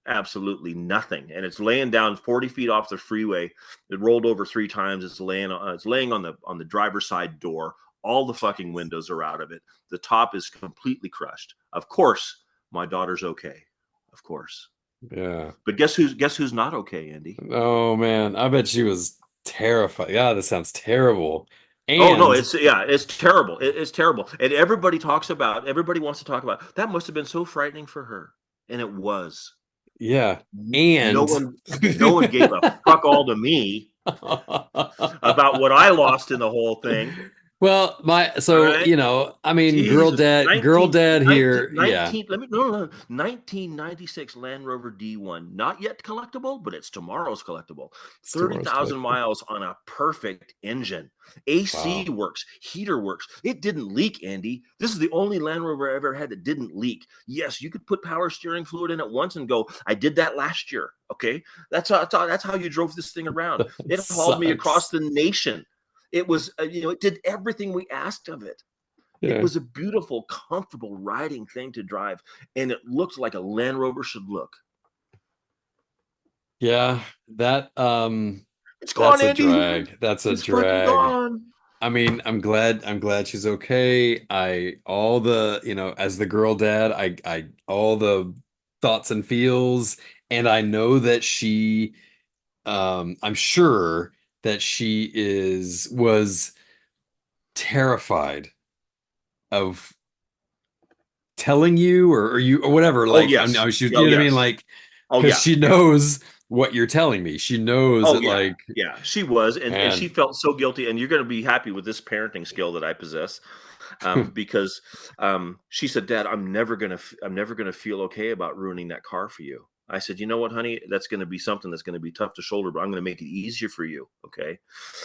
[SPEAKER 3] absolutely nothing. And it's laying down 40 feet off the freeway. It rolled over 3 times. It's laying on the driver's side door. All the fucking windows are out of it. The top is completely crushed. Of course, my daughter's okay. Of course.
[SPEAKER 2] Yeah.
[SPEAKER 3] But guess who's not okay, Andy?
[SPEAKER 2] Oh man. I bet she was terrified. Yeah, that sounds terrible.
[SPEAKER 3] Oh no,
[SPEAKER 2] And
[SPEAKER 3] it's terrible. It's terrible. And everybody wants to talk about that must have been so frightening for her. And it was.
[SPEAKER 2] yeah.
[SPEAKER 3] No
[SPEAKER 2] And
[SPEAKER 3] one no one gave a fuck all to me about what I lost in the whole thing.
[SPEAKER 2] well,
[SPEAKER 3] All
[SPEAKER 2] so
[SPEAKER 3] right.
[SPEAKER 2] I mean,
[SPEAKER 3] Jesus,
[SPEAKER 2] girl dad here, yeah,
[SPEAKER 3] let me no 1996 Land Rover D1, not yet collectible, but it's tomorrow's collectible.
[SPEAKER 2] it's tomorrow's
[SPEAKER 3] 30,000
[SPEAKER 2] collectible.
[SPEAKER 3] miles on a perfect engine. AC
[SPEAKER 2] Wow.
[SPEAKER 3] works, heater works. It didn't leak, Andy. This is the only Land Rover I ever had that didn't leak. Yes, you could put power steering fluid in it once and go, I did that last year. Okay. That's how you drove this thing around.
[SPEAKER 2] That
[SPEAKER 3] It hauled me across
[SPEAKER 2] sucks.
[SPEAKER 3] the nation. It was, it did everything we asked of it. It
[SPEAKER 2] Yeah.
[SPEAKER 3] was a beautiful, comfortable riding thing to drive, and it looked like a Land Rover should look.
[SPEAKER 2] Yeah,
[SPEAKER 3] It's gone,
[SPEAKER 2] that's a
[SPEAKER 3] Andy.
[SPEAKER 2] drag. That's a
[SPEAKER 3] It's fucking
[SPEAKER 2] drag.
[SPEAKER 3] gone.
[SPEAKER 2] I mean, I'm glad she's okay. All the, as the girl dad, all the thoughts and feels, and I know that I'm sure that she was terrified of telling you or you or whatever.
[SPEAKER 3] Oh
[SPEAKER 2] Like, I
[SPEAKER 3] yes.
[SPEAKER 2] know she,
[SPEAKER 3] Oh
[SPEAKER 2] what I mean?
[SPEAKER 3] yes.
[SPEAKER 2] Like,
[SPEAKER 3] Oh
[SPEAKER 2] because
[SPEAKER 3] yeah.
[SPEAKER 2] she
[SPEAKER 3] Yeah.
[SPEAKER 2] knows what you're telling me. She knows
[SPEAKER 3] Oh
[SPEAKER 2] that,
[SPEAKER 3] yeah.
[SPEAKER 2] like,
[SPEAKER 3] Yeah. She was, and she
[SPEAKER 2] man.
[SPEAKER 3] felt so guilty. And you're going to be happy with this parenting skill that I possess, because she said, "Dad, I'm never gonna feel okay about ruining that car for you." I said, you know what, honey, that's going to be something that's going to be tough to shoulder, but I'm going to make it easier for you. Okay.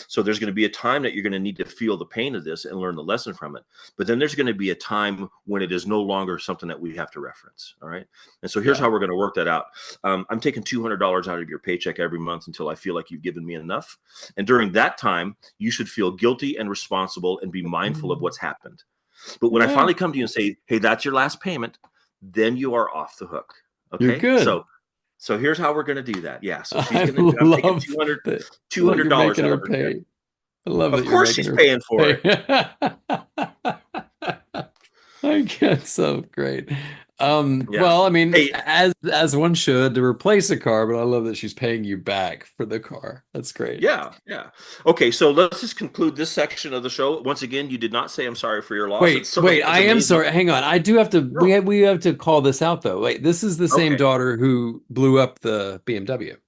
[SPEAKER 3] So there's going to be a time that you're going to need to feel the pain of this and learn the lesson from it. But then there's going to be a time when it is no longer something that we have to reference. All right. And so here's how we're going to work that out. I'm taking $200 out of your paycheck every month until I feel like you've given me enough. And during that time, you should feel guilty and responsible and be mindful of what's happened. But when I finally come to you and say, hey, that's your last payment, then you are off the hook. Okay.
[SPEAKER 2] You're good.
[SPEAKER 3] So here's how we're going to do that. Yeah. So she's
[SPEAKER 2] I
[SPEAKER 3] going to take
[SPEAKER 2] $200
[SPEAKER 3] out
[SPEAKER 2] her
[SPEAKER 3] of her
[SPEAKER 2] pay.
[SPEAKER 3] check.
[SPEAKER 2] I love
[SPEAKER 3] Of course she's paying for it.
[SPEAKER 2] I get so great. Well, I mean,
[SPEAKER 3] Hey,
[SPEAKER 2] as one should to replace a car, but I love that she's paying you back for the car. That's great.
[SPEAKER 3] Yeah. Okay, so let's just conclude this section of the show. Once again, you did not say I'm sorry for your loss.
[SPEAKER 2] Wait, I am sorry. Hang on. I do have to
[SPEAKER 3] No.
[SPEAKER 2] we have to call this out though. Wait, this is the same daughter who blew up the BMW.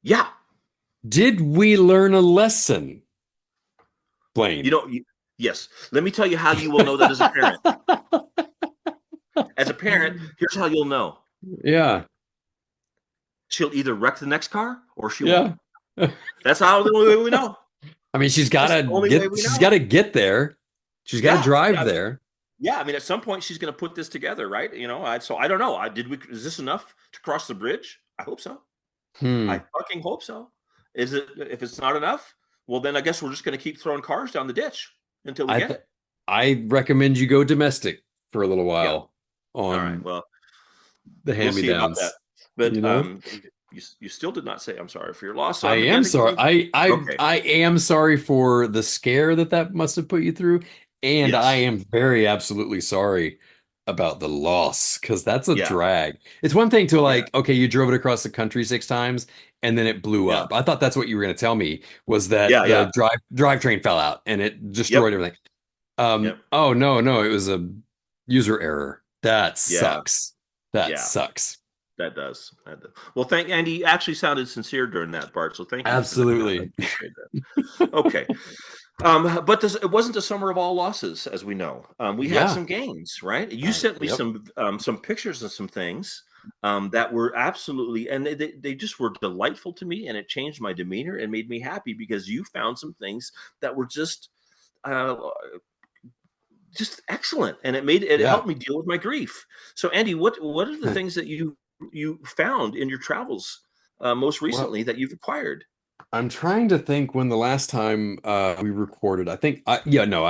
[SPEAKER 3] Yeah.
[SPEAKER 2] Did we learn a lesson, Blaine?
[SPEAKER 3] Yes. Let me tell you how you will know that as a parent. As a parent, here's how you'll know.
[SPEAKER 2] Yeah.
[SPEAKER 3] She'll either wreck the next car or she won't. That's how the only way we know.
[SPEAKER 2] I mean, she's got to get there. She's got to drive there.
[SPEAKER 3] Yeah, I mean, at some point she's going to put this together, right? So I don't know. Is this enough to cross the bridge? I hope so. I fucking hope so. Is it? If it's not enough, well, then I guess we're just going to keep throwing cars down the ditch until we get it.
[SPEAKER 2] I recommend you go domestic for a little while.
[SPEAKER 3] All right. Well,
[SPEAKER 2] the hand-me-downs.
[SPEAKER 3] But you still did not say I'm sorry for your loss. So
[SPEAKER 2] I am sorry. I am sorry for the scare that must have put you through, and I am very absolutely sorry about the loss because that's a drag. It's one thing to okay, you drove it across the country 6 times and then it blew up. I thought that's what you were going to tell me was that the drivetrain fell out and it destroyed everything. Oh no, it was a user error. That sucks. That sucks.
[SPEAKER 3] That does. Well, thank Andy. You actually sounded sincere during that part, so thank you.
[SPEAKER 2] Absolutely.
[SPEAKER 3] Okay. But it wasn't the summer of all losses, as we know. We had some gains, right? You sent me some pictures of some things that were absolutely, and they just were delightful to me, and it changed my demeanor and made me happy because you found some things that were just excellent, and it helped me deal with my grief. So, Andy, what are the things that you found in your travels most recently that you've acquired?
[SPEAKER 2] I'm trying to think when the last time we recorded. I think I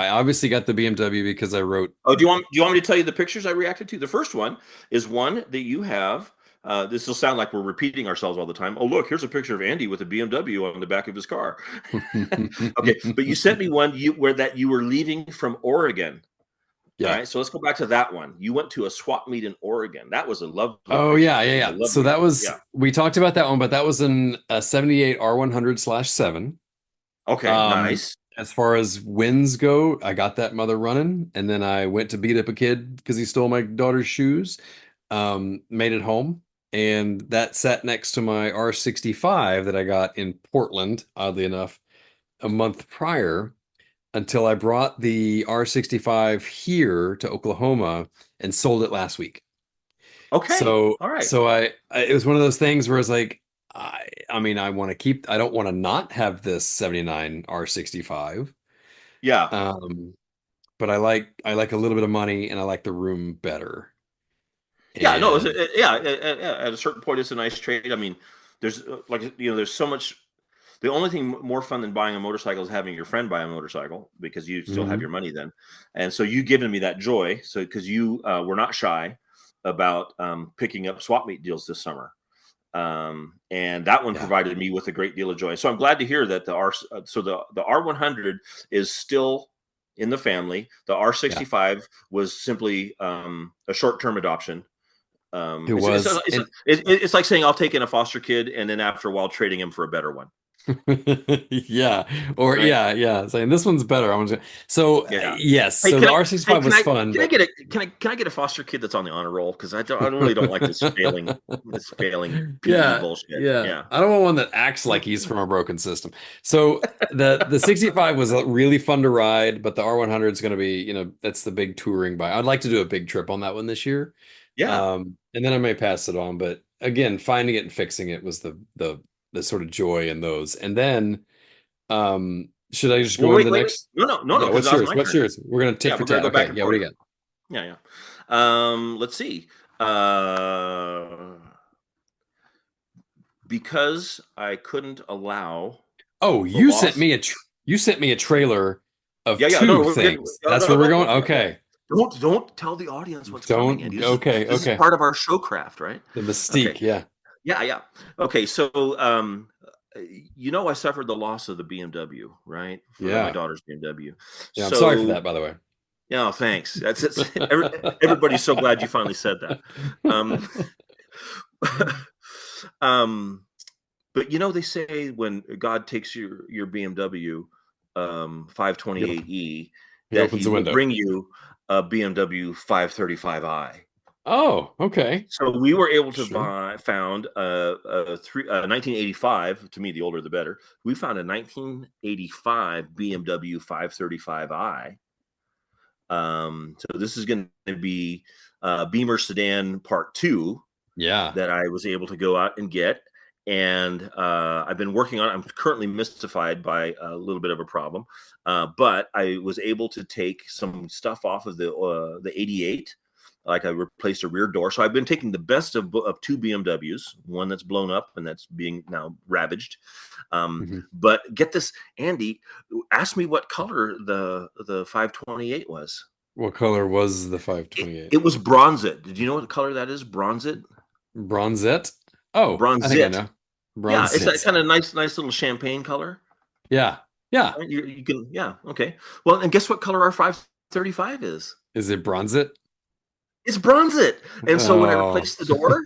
[SPEAKER 2] obviously got the BMW because I wrote.
[SPEAKER 3] Oh, do you want me to tell you the pictures I reacted to? The first one is one that you have. This will sound like we're repeating ourselves all the time. Oh, look, here's a picture of Andy with a BMW on the back of his car. Okay, but you sent me one where you were leaving from Oregon. Yeah. All right, so let's go back to that one. You went to a swap meet in Oregon. That was a lovely.
[SPEAKER 2] Oh, yeah. So that was, we talked about that one, but that was in a 78 R100/7.
[SPEAKER 3] Okay, nice.
[SPEAKER 2] As far as wins go, I got that mother running, and then I went to beat up a kid because he stole my daughter's shoes. Made it home, and that sat next to my R65 that I got in Portland, oddly enough, a month prior. Until I brought the R65 here to Oklahoma and sold it last week.
[SPEAKER 3] Okay.
[SPEAKER 2] So,
[SPEAKER 3] all right.
[SPEAKER 2] So it was one of those things where it's like, I don't want to not have this 79 R65.
[SPEAKER 3] Yeah.
[SPEAKER 2] But I like a little bit of money and I like the room better.
[SPEAKER 3] Yeah. No. At a certain point, it's a nice trade. I mean, there's there's so much. The only thing more fun than buying a motorcycle is having your friend buy a motorcycle because you still have your money then. And so you've given me that joy. So because you were not shy about picking up swap meet deals this summer. And that one provided me with a great deal of joy. So I'm glad to hear that the R100 is still in the family. The R65 was simply a short-term adoption. It's like saying I'll take in a foster kid and then after a while trading him for a better one.
[SPEAKER 2] Yeah. Or right? Saying this one's better. Yes.
[SPEAKER 3] Hey,
[SPEAKER 2] so the R65 was fun.
[SPEAKER 3] Can I get a foster kid that's on the honor roll? Because I really don't like this failing bullshit.
[SPEAKER 2] Yeah. I don't want one that acts like he's from a broken system. So the 65 was really fun to ride, but the R100 is going to be, that's the big touring bike. I'd like to do a big trip on that one this year.
[SPEAKER 3] Yeah.
[SPEAKER 2] And then I may pass it on, but again, finding it and fixing it was the sort of joy in those. And then should I just
[SPEAKER 3] Well,
[SPEAKER 2] go on
[SPEAKER 3] wait,
[SPEAKER 2] the
[SPEAKER 3] wait, wait.
[SPEAKER 2] next?
[SPEAKER 3] No,
[SPEAKER 2] Yeah,
[SPEAKER 3] because
[SPEAKER 2] what's
[SPEAKER 3] that was
[SPEAKER 2] yours?
[SPEAKER 3] my
[SPEAKER 2] What's
[SPEAKER 3] turn.
[SPEAKER 2] yours? We're gonna tit
[SPEAKER 3] Yeah,
[SPEAKER 2] for
[SPEAKER 3] we're gonna
[SPEAKER 2] tat.
[SPEAKER 3] go back
[SPEAKER 2] Okay,
[SPEAKER 3] and
[SPEAKER 2] yeah, what do
[SPEAKER 3] forth.
[SPEAKER 2] you got?
[SPEAKER 3] Yeah, let's see. Because I couldn't allow
[SPEAKER 2] Oh,
[SPEAKER 3] the loss.
[SPEAKER 2] you sent me a trailer of
[SPEAKER 3] Yeah. No,
[SPEAKER 2] two
[SPEAKER 3] we're getting.
[SPEAKER 2] things.
[SPEAKER 3] No,
[SPEAKER 2] That's
[SPEAKER 3] no,
[SPEAKER 2] where we're
[SPEAKER 3] no,
[SPEAKER 2] going?
[SPEAKER 3] no. Yeah.
[SPEAKER 2] Okay.
[SPEAKER 3] Don't tell the audience what's coming, Andy.
[SPEAKER 2] Don't
[SPEAKER 3] This is
[SPEAKER 2] okay,
[SPEAKER 3] this is
[SPEAKER 2] okay.
[SPEAKER 3] part of our showcraft, right?
[SPEAKER 2] The
[SPEAKER 3] Okay.
[SPEAKER 2] mystique, yeah.
[SPEAKER 3] Yeah. Okay. So, I suffered the loss of the BMW, right? For my
[SPEAKER 2] Yeah.
[SPEAKER 3] daughter's BMW.
[SPEAKER 2] Yeah, I'm sorry for
[SPEAKER 3] So,
[SPEAKER 2] that, by the way.
[SPEAKER 3] yeah, thanks. That's everybody's so glad you finally said that. Um, um, but they say when God takes your BMW
[SPEAKER 2] He op-
[SPEAKER 3] 528e
[SPEAKER 2] he
[SPEAKER 3] that
[SPEAKER 2] opens
[SPEAKER 3] he
[SPEAKER 2] the
[SPEAKER 3] will
[SPEAKER 2] window.
[SPEAKER 3] bring you a BMW 535i.
[SPEAKER 2] Oh, okay.
[SPEAKER 3] So we were able to
[SPEAKER 2] Sure.
[SPEAKER 3] found a 1985. To me, the older the better. We found a 1985 BMW 535i. So this is going to be Beamer Sedan Part 2
[SPEAKER 2] Yeah.
[SPEAKER 3] that I was able to go out and get. And I've been working on it. I'm currently mystified by a little bit of a problem, but I was able to take some stuff off of the 88. Like I replaced a rear door. So I've been taking the best of two BMWs, one that's blown up and that's being now ravaged.
[SPEAKER 2] Mhm.
[SPEAKER 3] But get this, Andy, ask me what color the 528 was.
[SPEAKER 2] What color was the
[SPEAKER 3] It,
[SPEAKER 2] 528?
[SPEAKER 3] it was bronzit. Did you know what color that is? Bronzit?
[SPEAKER 2] Bronzette? Oh, I think I
[SPEAKER 3] Bronzit.
[SPEAKER 2] know.
[SPEAKER 3] Yeah, it's that
[SPEAKER 2] Bronzette.
[SPEAKER 3] kind of nice little champagne color.
[SPEAKER 2] Yeah. Yeah.
[SPEAKER 3] Right? You can, yeah, okay. Well, and guess what color our 535 is?
[SPEAKER 2] Is it Bronzette?
[SPEAKER 3] It's bronzit. And so when I
[SPEAKER 2] Oh.
[SPEAKER 3] replaced the door,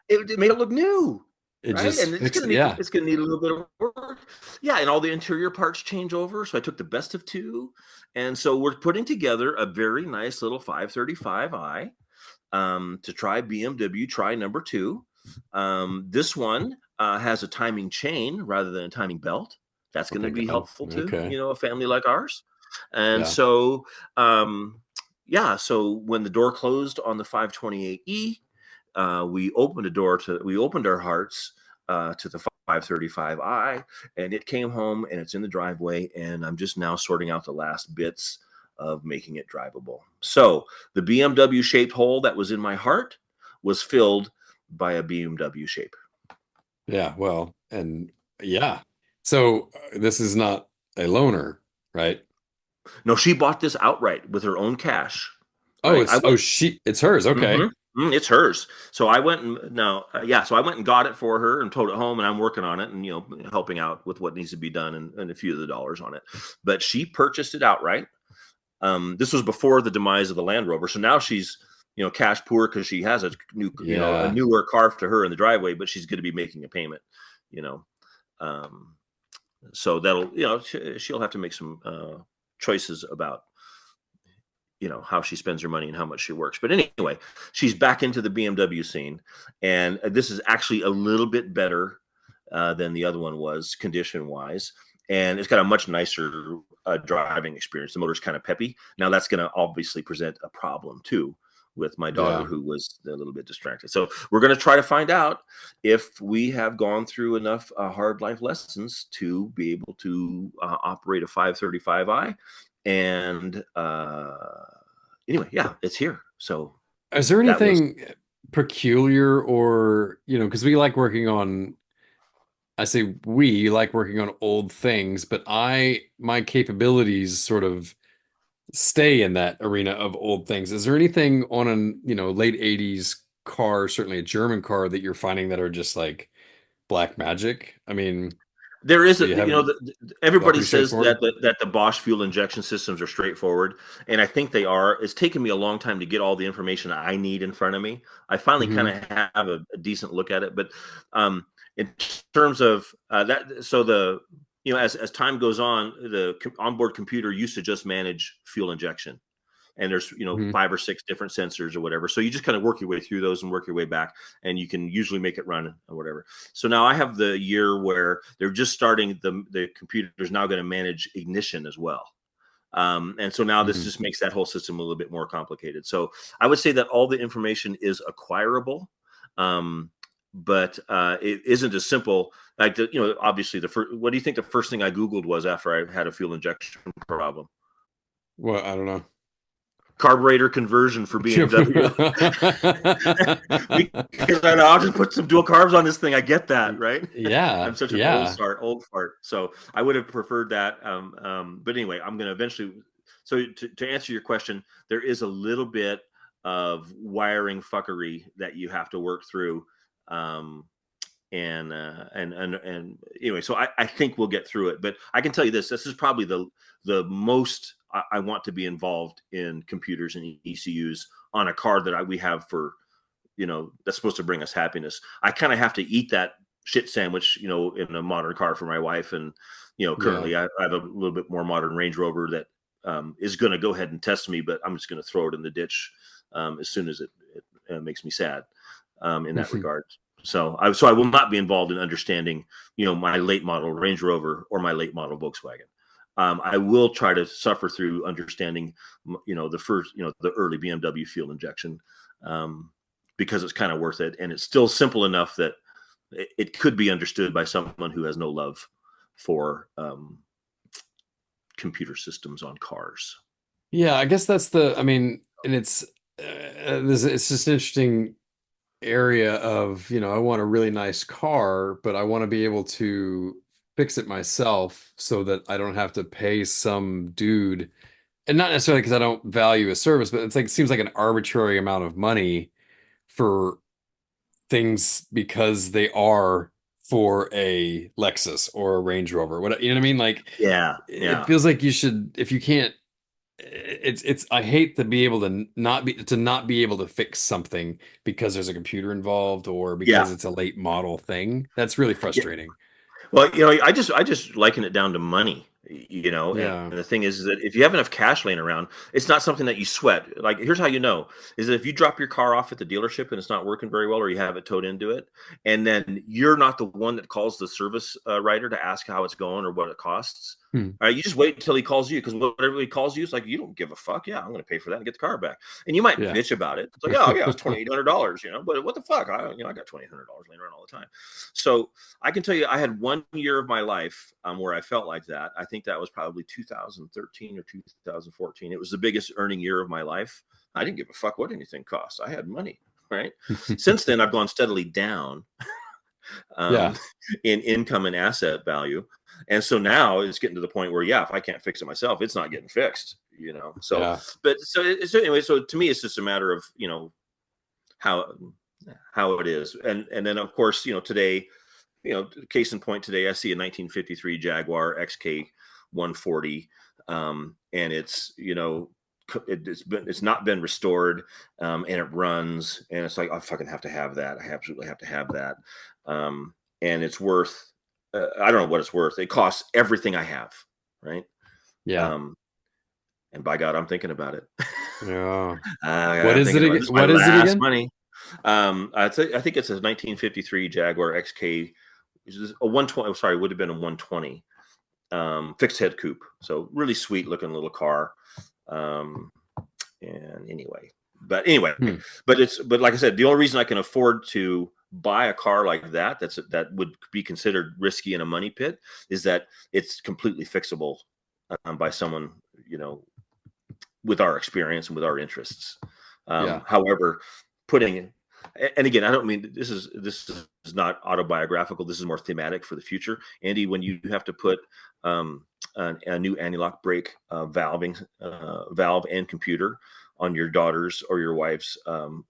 [SPEAKER 3] it made it look new,
[SPEAKER 2] It
[SPEAKER 3] right?
[SPEAKER 2] just
[SPEAKER 3] And
[SPEAKER 2] fixed it. Yeah.
[SPEAKER 3] it's gonna need a little bit of work. Yeah, and all the interior parts change over. So I took the best of two, and so we're putting together a very nice little 535i to try BMW. Try number two. This one has a timing chain rather than a timing belt. That's going to
[SPEAKER 2] Okay,
[SPEAKER 3] be
[SPEAKER 2] good.
[SPEAKER 3] helpful to
[SPEAKER 2] Okay.
[SPEAKER 3] a family like ours. And
[SPEAKER 2] Yeah.
[SPEAKER 3] so, yeah. So when the door closed on the 528e, we opened our hearts to the 535i, and it came home and it's in the driveway, and I'm just now sorting out the last bits of making it drivable. So the BMW shaped hole that was in my heart was filled by a BMW shape.
[SPEAKER 2] Yeah. Well, and yeah. So this is not a loaner, right?
[SPEAKER 3] No, she bought this outright with her own cash.
[SPEAKER 2] Oh,
[SPEAKER 3] Right? I went.
[SPEAKER 2] it's hers. Okay.
[SPEAKER 3] It's hers. So I went and no, yeah. So I went and got it for her and towed it home, and I'm working on it and helping out with what needs to be done and a few of the dollars on it. But she purchased it outright. This was before the demise of the Land Rover, so now she's cash poor because she has a new a
[SPEAKER 2] Yeah.
[SPEAKER 3] newer car to her in the driveway, but she's going to be making a payment. You know, um, so that'll she'll have to make some choices about how she spends her money and how much she works. But anyway, she's back into the BMW scene, and this is actually a little bit better than the other one was condition wise, and it's got a much nicer driving experience. The motor's kind of peppy. Now that's going to obviously present a problem too with my daughter,
[SPEAKER 2] Yeah.
[SPEAKER 3] who was a little bit distracted. So we're going to try to find out if we have gone through enough hard life lessons to be able to operate a 535i. And anyway, yeah, it's here. So
[SPEAKER 2] Is there
[SPEAKER 3] that was.
[SPEAKER 2] anything peculiar or, because we like working on, I say we like working on old things, but my capabilities sort of stay in that arena of old things. Is there anything on an, late 80s car, certainly a German car, that you're finding that are just like black magic? I mean,
[SPEAKER 3] There is
[SPEAKER 2] do you have all
[SPEAKER 3] everybody
[SPEAKER 2] pretty
[SPEAKER 3] says
[SPEAKER 2] straightforward?
[SPEAKER 3] that the Bosch fuel injection systems are straightforward, and I think they are. It's taken me a long time to get all the information I need in front of me. I finally kind
[SPEAKER 2] Hmm.
[SPEAKER 3] of have a decent look at it, but in terms of that, so as time goes on, the onboard computer used to just manage fuel injection, and there's
[SPEAKER 2] Hmm.
[SPEAKER 3] 5 or 6 different sensors or whatever, so you just kind of work your way through those and work your way back, and you can usually make it run or whatever. So now I have the year where they're just starting, the computer is now going to manage ignition as well. And so now this
[SPEAKER 2] Hmm.
[SPEAKER 3] just makes that whole system a little bit more complicated. So I would say that all the information is acquirable. um, but it isn't as simple. Like obviously the first. What do you think the first thing I Googled was after I had a fuel injection problem?
[SPEAKER 2] Well, I don't know.
[SPEAKER 3] Carburetor conversion for BMW. Because I'll just put some dual carbs on this thing. I get that, right? I'm
[SPEAKER 2] Yeah,
[SPEAKER 3] such an
[SPEAKER 2] yeah.
[SPEAKER 3] old fart. So I would have preferred that. But anyway, I'm going to eventually. So to answer your question, there is a little bit of wiring fuckery that you have to work through. And anyway, so I think we'll get through it. But I can tell you this: this is probably the most I want to be involved in computers and ECUs on a car that we have for, that's supposed to bring us happiness. I kind of have to eat that shit sandwich, in a modern car for my wife. And, currently I have a little bit more modern Range Rover that is going to go ahead and test me, but I'm just going to throw it in the ditch as soon as it makes me sad in that regard. So I will not be involved in understanding, my late model Range Rover or my late model Volkswagen. I will try to suffer through understanding, the early BMW fuel injection, because it's kind of worth it, and it's still simple enough that it could be understood by someone who has no love for computer systems on cars.
[SPEAKER 2] Yeah, I guess I mean, and it's just an interesting area of, I want a really nice car, but I want to be able to fix it myself so that I don't have to pay some dude. And not necessarily because I don't value a service, but it seems like an arbitrary amount of money for things because they are for a Lexus or a Range Rover. What, you know what I mean? Like,
[SPEAKER 3] Yeah,
[SPEAKER 2] it
[SPEAKER 3] yeah,
[SPEAKER 2] feels like you should, if you can't, I hate to be able to not be able to fix something because there's a computer involved or
[SPEAKER 3] yeah.
[SPEAKER 2] because it's a late model thing. That's really frustrating.
[SPEAKER 3] Well, I just liken it down to money, and
[SPEAKER 2] Yeah.
[SPEAKER 3] the thing is that if you have enough cash laying around, it's not something that you sweat. Like, here's how you know is that if you drop your car off at the dealership and it's not working very well, or you have it towed into it, and then you're not the one that calls the service writer to ask how it's going or what it costs.
[SPEAKER 2] Hmm.
[SPEAKER 3] All right, you just wait until he calls you, because whatever he calls you, it's like, you don't give a fuck. Yeah, I'm going to pay for that and get the car back. And you might
[SPEAKER 2] Yeah.
[SPEAKER 3] bitch about it. It's like, oh yeah, it's $2,800. But what the fuck? I got $2,800 laying around all the time. So I can tell you, I had 1 year of my life where I felt like that. I think that was probably 2013 or 2014. It was the biggest earning year of my life. I didn't give a fuck what anything cost. I had money, right? Since then, I've gone steadily down
[SPEAKER 2] Yeah.
[SPEAKER 3] um, in income and asset value. And so now it's getting to the point where, yeah, if I can't fix it myself, it's not getting fixed, So,
[SPEAKER 2] Yeah.
[SPEAKER 3] but so anyway, so to me, it's just a matter of, how how it is. And then, of course, today, case in point, today I see a 1953 Jaguar XK 140, and it's not been restored, and it runs, and it's like, I fucking have to have that. I absolutely have to have that, and it's worth. I don't know what it's worth. It costs everything I have, right?
[SPEAKER 2] Yeah.
[SPEAKER 3] Um, and by God, I'm thinking about it.
[SPEAKER 2] Yeah. What
[SPEAKER 3] I'm
[SPEAKER 2] is it
[SPEAKER 3] thinking about it.
[SPEAKER 2] again?
[SPEAKER 3] This is my
[SPEAKER 2] What is it
[SPEAKER 3] last
[SPEAKER 2] again?
[SPEAKER 3] money. I think it's a 1953 Jaguar XK. Which is a 120. Sorry, would have been a 120 fixed head coupe. So really sweet looking little car. Um, and anyway,
[SPEAKER 2] Hmm.
[SPEAKER 3] but like I said, the only reason I can afford to buy a car like that would be considered risky in a money pit is that it's completely fixable by someone, with our experience and with our interests.
[SPEAKER 2] Yeah.
[SPEAKER 3] However, putting and again, I don't mean this is not autobiographical. This is more thematic for the future, Andy. When you have to put a new anti-lock brake valve and computer on your daughter's or your wife's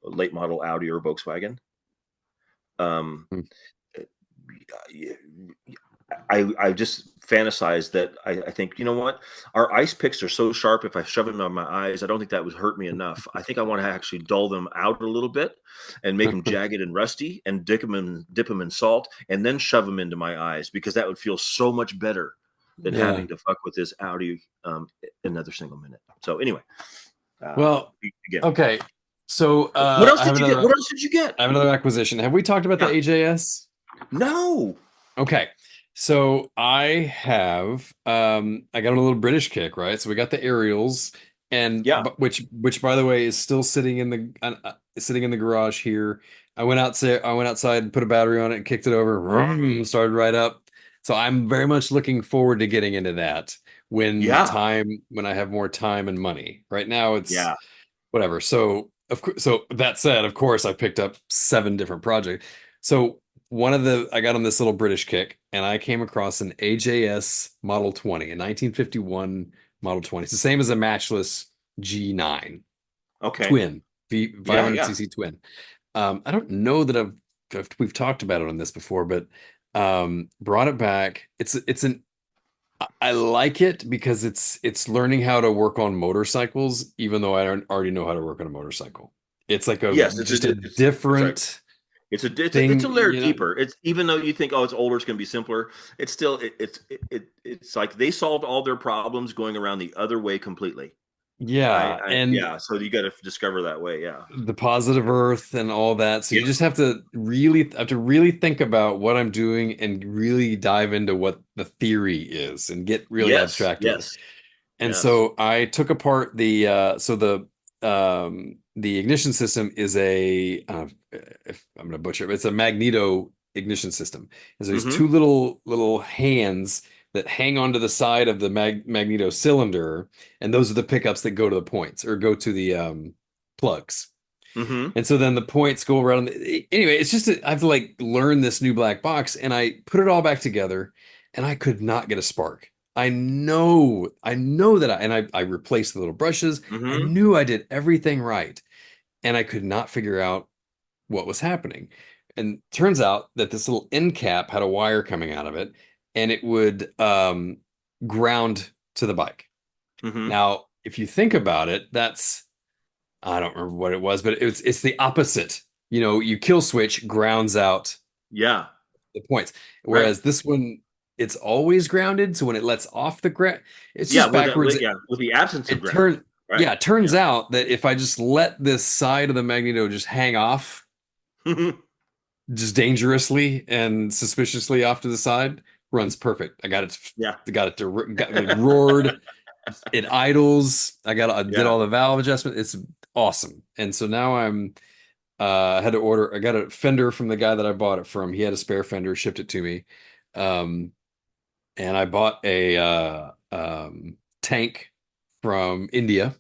[SPEAKER 3] late model Audi or Volkswagen, um,
[SPEAKER 2] Hmm.
[SPEAKER 3] I just fantasize that I think, you know what, our ice picks are so sharp. If I shove them on my eyes, I don't think that would hurt me enough. I think I want to actually dull them out a little bit and make them jagged and rusty and dip them in salt and then shove them into my eyes, because that would feel so much better than
[SPEAKER 2] Yeah.
[SPEAKER 3] having to fuck with this Audi another single minute. So anyway,
[SPEAKER 2] Well,
[SPEAKER 3] again,
[SPEAKER 2] okay. So
[SPEAKER 3] what else did you get? What else did you get?
[SPEAKER 2] I have another acquisition. Have we talked about the
[SPEAKER 3] Yeah.
[SPEAKER 2] AJS?
[SPEAKER 3] No.
[SPEAKER 2] Okay. So I got a little British kick, right? So we got the aerials, and
[SPEAKER 3] Yeah.
[SPEAKER 2] which by the way is still sitting in the garage here. I went outside, put a battery on it, and kicked it over, vroom, started right up. So I'm very much looking forward to getting into that
[SPEAKER 3] Yeah.
[SPEAKER 2] when I have more time and money. Right now it's
[SPEAKER 3] Yeah.
[SPEAKER 2] whatever. So of course, so that said, of course, I picked up 7 different projects. So I got on this little British kick, and I came across an AJS Model 20, a 1951 Model 20. It's the same as a Matchless G9
[SPEAKER 3] Okay.
[SPEAKER 2] twin, V
[SPEAKER 3] Yeah. Yeah.
[SPEAKER 2] 500cc twin. I don't know that we've talked about it on this before, but brought it back. I like it because it's learning how to work on motorcycles, even though I don't already know how to work on a motorcycle. It's like
[SPEAKER 3] Yes.
[SPEAKER 2] just a
[SPEAKER 3] That's right.
[SPEAKER 2] different
[SPEAKER 3] It's a
[SPEAKER 2] thing,
[SPEAKER 3] layer deeper. It's even though you think, oh, it's older, it's going to be simpler. It's still it's like they solved all their problems going around the other way completely.
[SPEAKER 2] Yeah, and
[SPEAKER 3] Yeah. So you got to discover that way. Yeah.
[SPEAKER 2] the positive earth and all that. So you
[SPEAKER 3] Yep.
[SPEAKER 2] just have to really think about what I'm doing and really dive into what the theory is and get really
[SPEAKER 3] Yes.
[SPEAKER 2] abstract with it.
[SPEAKER 3] Yes.
[SPEAKER 2] And
[SPEAKER 3] Yes.
[SPEAKER 2] so I took apart the ignition system is if I'm gonna butcher it, but it's a magneto ignition system. And so these
[SPEAKER 3] Mm-hmm.
[SPEAKER 2] two little hands that hang onto the side of the magneto cylinder, and those are the pickups that go to the points or go to the plugs.
[SPEAKER 3] Mm-hmm.
[SPEAKER 2] And so then the points go around. Anyway, it's just I have to like learn this new black box, and I put it all back together, and I could not get a spark. I know that I replaced the little brushes. I
[SPEAKER 3] Mm-hmm.
[SPEAKER 2] knew I did everything right, and I could not figure out what was happening. And turns out that this little end cap had a wire coming out of it, and it would ground to the bike.
[SPEAKER 3] Mm-hmm.
[SPEAKER 2] Now, if you think about it, that's I don't remember what it was, but it's the opposite. You know, you kill switch grounds out
[SPEAKER 3] Yeah.
[SPEAKER 2] the points,
[SPEAKER 3] Right.
[SPEAKER 2] whereas this one it's always grounded. So when it lets off the ground, it's
[SPEAKER 3] Yeah.
[SPEAKER 2] just backwards.
[SPEAKER 3] With the absence of
[SPEAKER 2] It
[SPEAKER 3] ground.
[SPEAKER 2] turn
[SPEAKER 3] Right.
[SPEAKER 2] Yeah, it turns
[SPEAKER 3] Yeah.
[SPEAKER 2] out that if I just let this side of the magneto just hang off, just dangerously and suspiciously off to the side, runs perfect.
[SPEAKER 3] Yeah.
[SPEAKER 2] It roared. It idles. I did
[SPEAKER 3] Yeah.
[SPEAKER 2] all the valve adjustment. It's awesome. And so now I got a fender from the guy that I bought it from. He had a spare fender, shipped it to me. Um, and I bought a tank from India.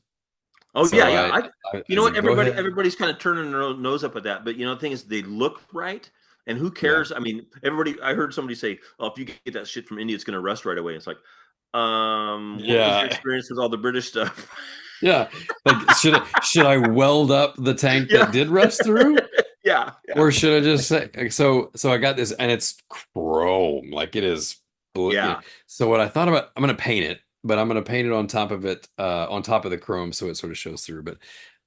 [SPEAKER 3] Oh yeah,
[SPEAKER 2] So
[SPEAKER 3] yeah.
[SPEAKER 2] I
[SPEAKER 3] You know what?
[SPEAKER 2] said, go ahead.
[SPEAKER 3] Everybody's kind of turning their nose up at that. But you know, the thing is, they look right, and who
[SPEAKER 2] Yeah.
[SPEAKER 3] cares? I mean, everybody. I heard somebody say, "Oh, if you get that shit from India, it's going to rust right away." It's like, what was your
[SPEAKER 2] Yeah.
[SPEAKER 3] experience with all the British stuff?
[SPEAKER 2] Yeah. Like should I weld up the tank
[SPEAKER 3] Yeah,
[SPEAKER 2] that did rust through?
[SPEAKER 3] yeah, yeah,
[SPEAKER 2] Or should I just say so I got this and it's chrome, like it is
[SPEAKER 3] yeah.
[SPEAKER 2] so what I thought about, I'm gonna paint it, but I'm gonna paint it on top of it, on top of the chrome so it sort of shows through. But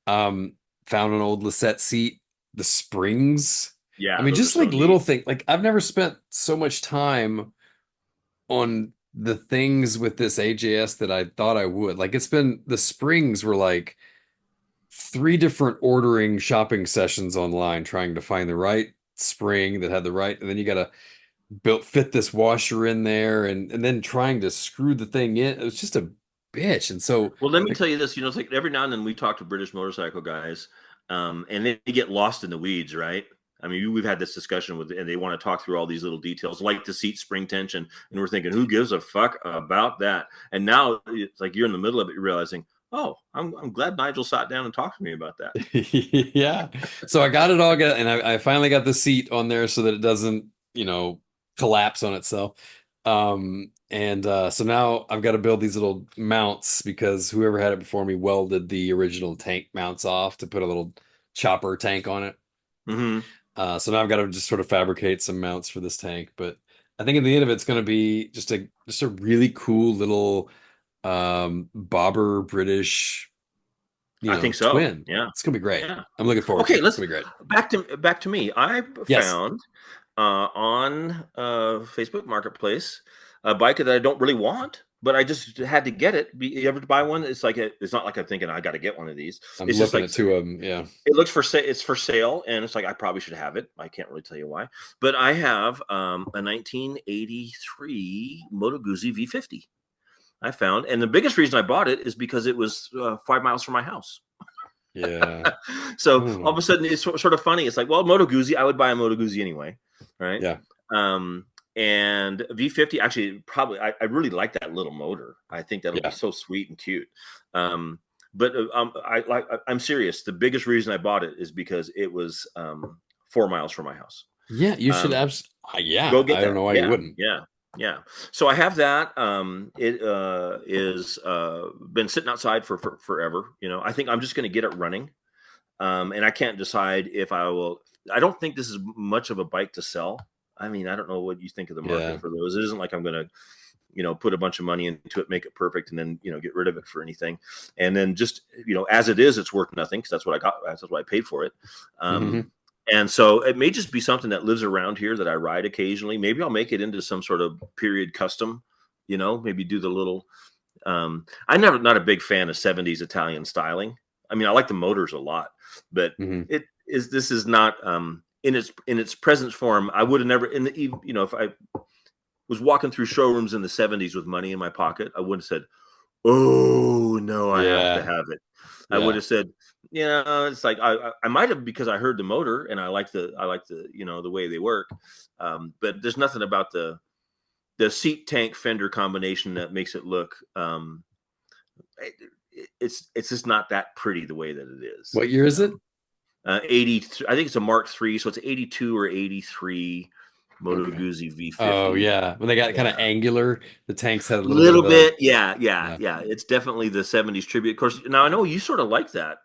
[SPEAKER 2] um found an old Lisette seat, the springs. I
[SPEAKER 3] Yeah,
[SPEAKER 2] mean,
[SPEAKER 3] those are
[SPEAKER 2] just
[SPEAKER 3] so
[SPEAKER 2] like little
[SPEAKER 3] neat.
[SPEAKER 2] things. Like I've never spent so much time on the things with this AJS that I thought I would. Like the springs were like 3 different ordering shopping sessions online trying to find the right spring that had the right, and then you gotta build fit this washer in there and then trying to screw the thing in. It was just a bitch. And so
[SPEAKER 3] Well, let me
[SPEAKER 2] like,
[SPEAKER 3] tell you this. You know, it's like every now and then we talk to British motorcycle guys, and they get lost in the weeds, right? I mean, we've had this discussion with, and they want to talk through all these little details, like the seat spring tension, and we're thinking, who gives a fuck about that? And now it's like you're in the middle of it, you're realizing, oh, I'm glad Nigel sat down and talked to me about that.
[SPEAKER 2] yeah. So I got it all got and I finally got the seat on there so that it doesn't, collapse on itself. And so now I've got to build these little mounts because whoever had it before me welded the original tank mounts off to put a little chopper tank on it.
[SPEAKER 3] Mm-hmm.
[SPEAKER 2] So now I've got to just sort of fabricate some mounts for this tank. But I think at the end of it's going to be just a really cool little bobber British,
[SPEAKER 3] I think so.
[SPEAKER 2] twin.
[SPEAKER 3] Yeah,
[SPEAKER 2] It's gonna be great.
[SPEAKER 3] yeah.
[SPEAKER 2] I'm looking forward to
[SPEAKER 3] Okay,
[SPEAKER 2] it. It's
[SPEAKER 3] let's
[SPEAKER 2] gonna be great.
[SPEAKER 3] back to me. I
[SPEAKER 2] Yes.
[SPEAKER 3] found on Facebook Marketplace a bike that I don't really want, but I just had to get it. You ever buy one? It's like it's not like I'm thinking I got to get one of these.
[SPEAKER 2] I'm
[SPEAKER 3] It's just
[SPEAKER 2] looking
[SPEAKER 3] like
[SPEAKER 2] at 2 of them. Yeah.
[SPEAKER 3] it looks for sale. It's for sale, and it's like I probably should have it. I can't really tell you why, but I have a 1983 Moto Guzzi V50. I found, and the biggest reason I bought it is because it was 5 miles from my house.
[SPEAKER 2] Yeah.
[SPEAKER 3] So all of a
[SPEAKER 2] Hmm.
[SPEAKER 3] sudden it's sort of funny. It's like, well, Moto Guzzi, I would buy a Moto Guzzi anyway, right?
[SPEAKER 2] Yeah.
[SPEAKER 3] Um, and V50, actually, probably, I really like that little motor. I think that'll be
[SPEAKER 2] Yeah.
[SPEAKER 3] so sweet and cute. But I'm serious. The biggest reason I bought it is because it was 4 miles from my house.
[SPEAKER 2] Yeah. You should
[SPEAKER 3] Um,
[SPEAKER 2] yeah.
[SPEAKER 3] Go get
[SPEAKER 2] I don't
[SPEAKER 3] that.
[SPEAKER 2] know why you
[SPEAKER 3] Yeah,
[SPEAKER 2] wouldn't.
[SPEAKER 3] yeah, yeah. So I have that. It is been sitting outside for forever. I think I'm just going to get it running. And I can't decide if I will. I don't think this is much of a bike to sell. I mean, I don't know what you think of the market
[SPEAKER 2] Yeah.
[SPEAKER 3] for those. It isn't like I'm going to, put a bunch of money into it, make it perfect, and then, get rid of it for anything. And then just, as it is, it's worth nothing because that's what I got. That's what I paid for it.
[SPEAKER 2] Hmm.
[SPEAKER 3] And so it may just be something that lives around here that I ride occasionally. Maybe I'll make it into some sort of period custom, maybe do the little, I'm never not a big fan of 70s Italian styling. I mean, I like the motors a lot, but
[SPEAKER 2] Hmm.
[SPEAKER 3] this is not in its present form. I would have never if I was walking through showrooms in the 70s with money in my pocket, I wouldn't have said, "Oh no, I have to
[SPEAKER 2] Yeah.
[SPEAKER 3] have it." I would
[SPEAKER 2] Yeah.
[SPEAKER 3] have said, "Yeah, it's like I might have because I heard the motor and I like the the way they work." But there's nothing about the seat tank fender combination that makes it look it's just not that pretty the way that it is.
[SPEAKER 2] What year is it?
[SPEAKER 3] 80, I think it's a Mark III, so it's 82 or 83 Moto
[SPEAKER 2] Okay.
[SPEAKER 3] Guzzi
[SPEAKER 2] Oh
[SPEAKER 3] V50.
[SPEAKER 2] yeah. When they got kind
[SPEAKER 3] Yeah.
[SPEAKER 2] of angular, the tanks had a little bit
[SPEAKER 3] Little
[SPEAKER 2] of a
[SPEAKER 3] bit, yeah, yeah,
[SPEAKER 2] yeah.
[SPEAKER 3] yeah. It's definitely the 70s tribute. Of course, now I know you sort of like that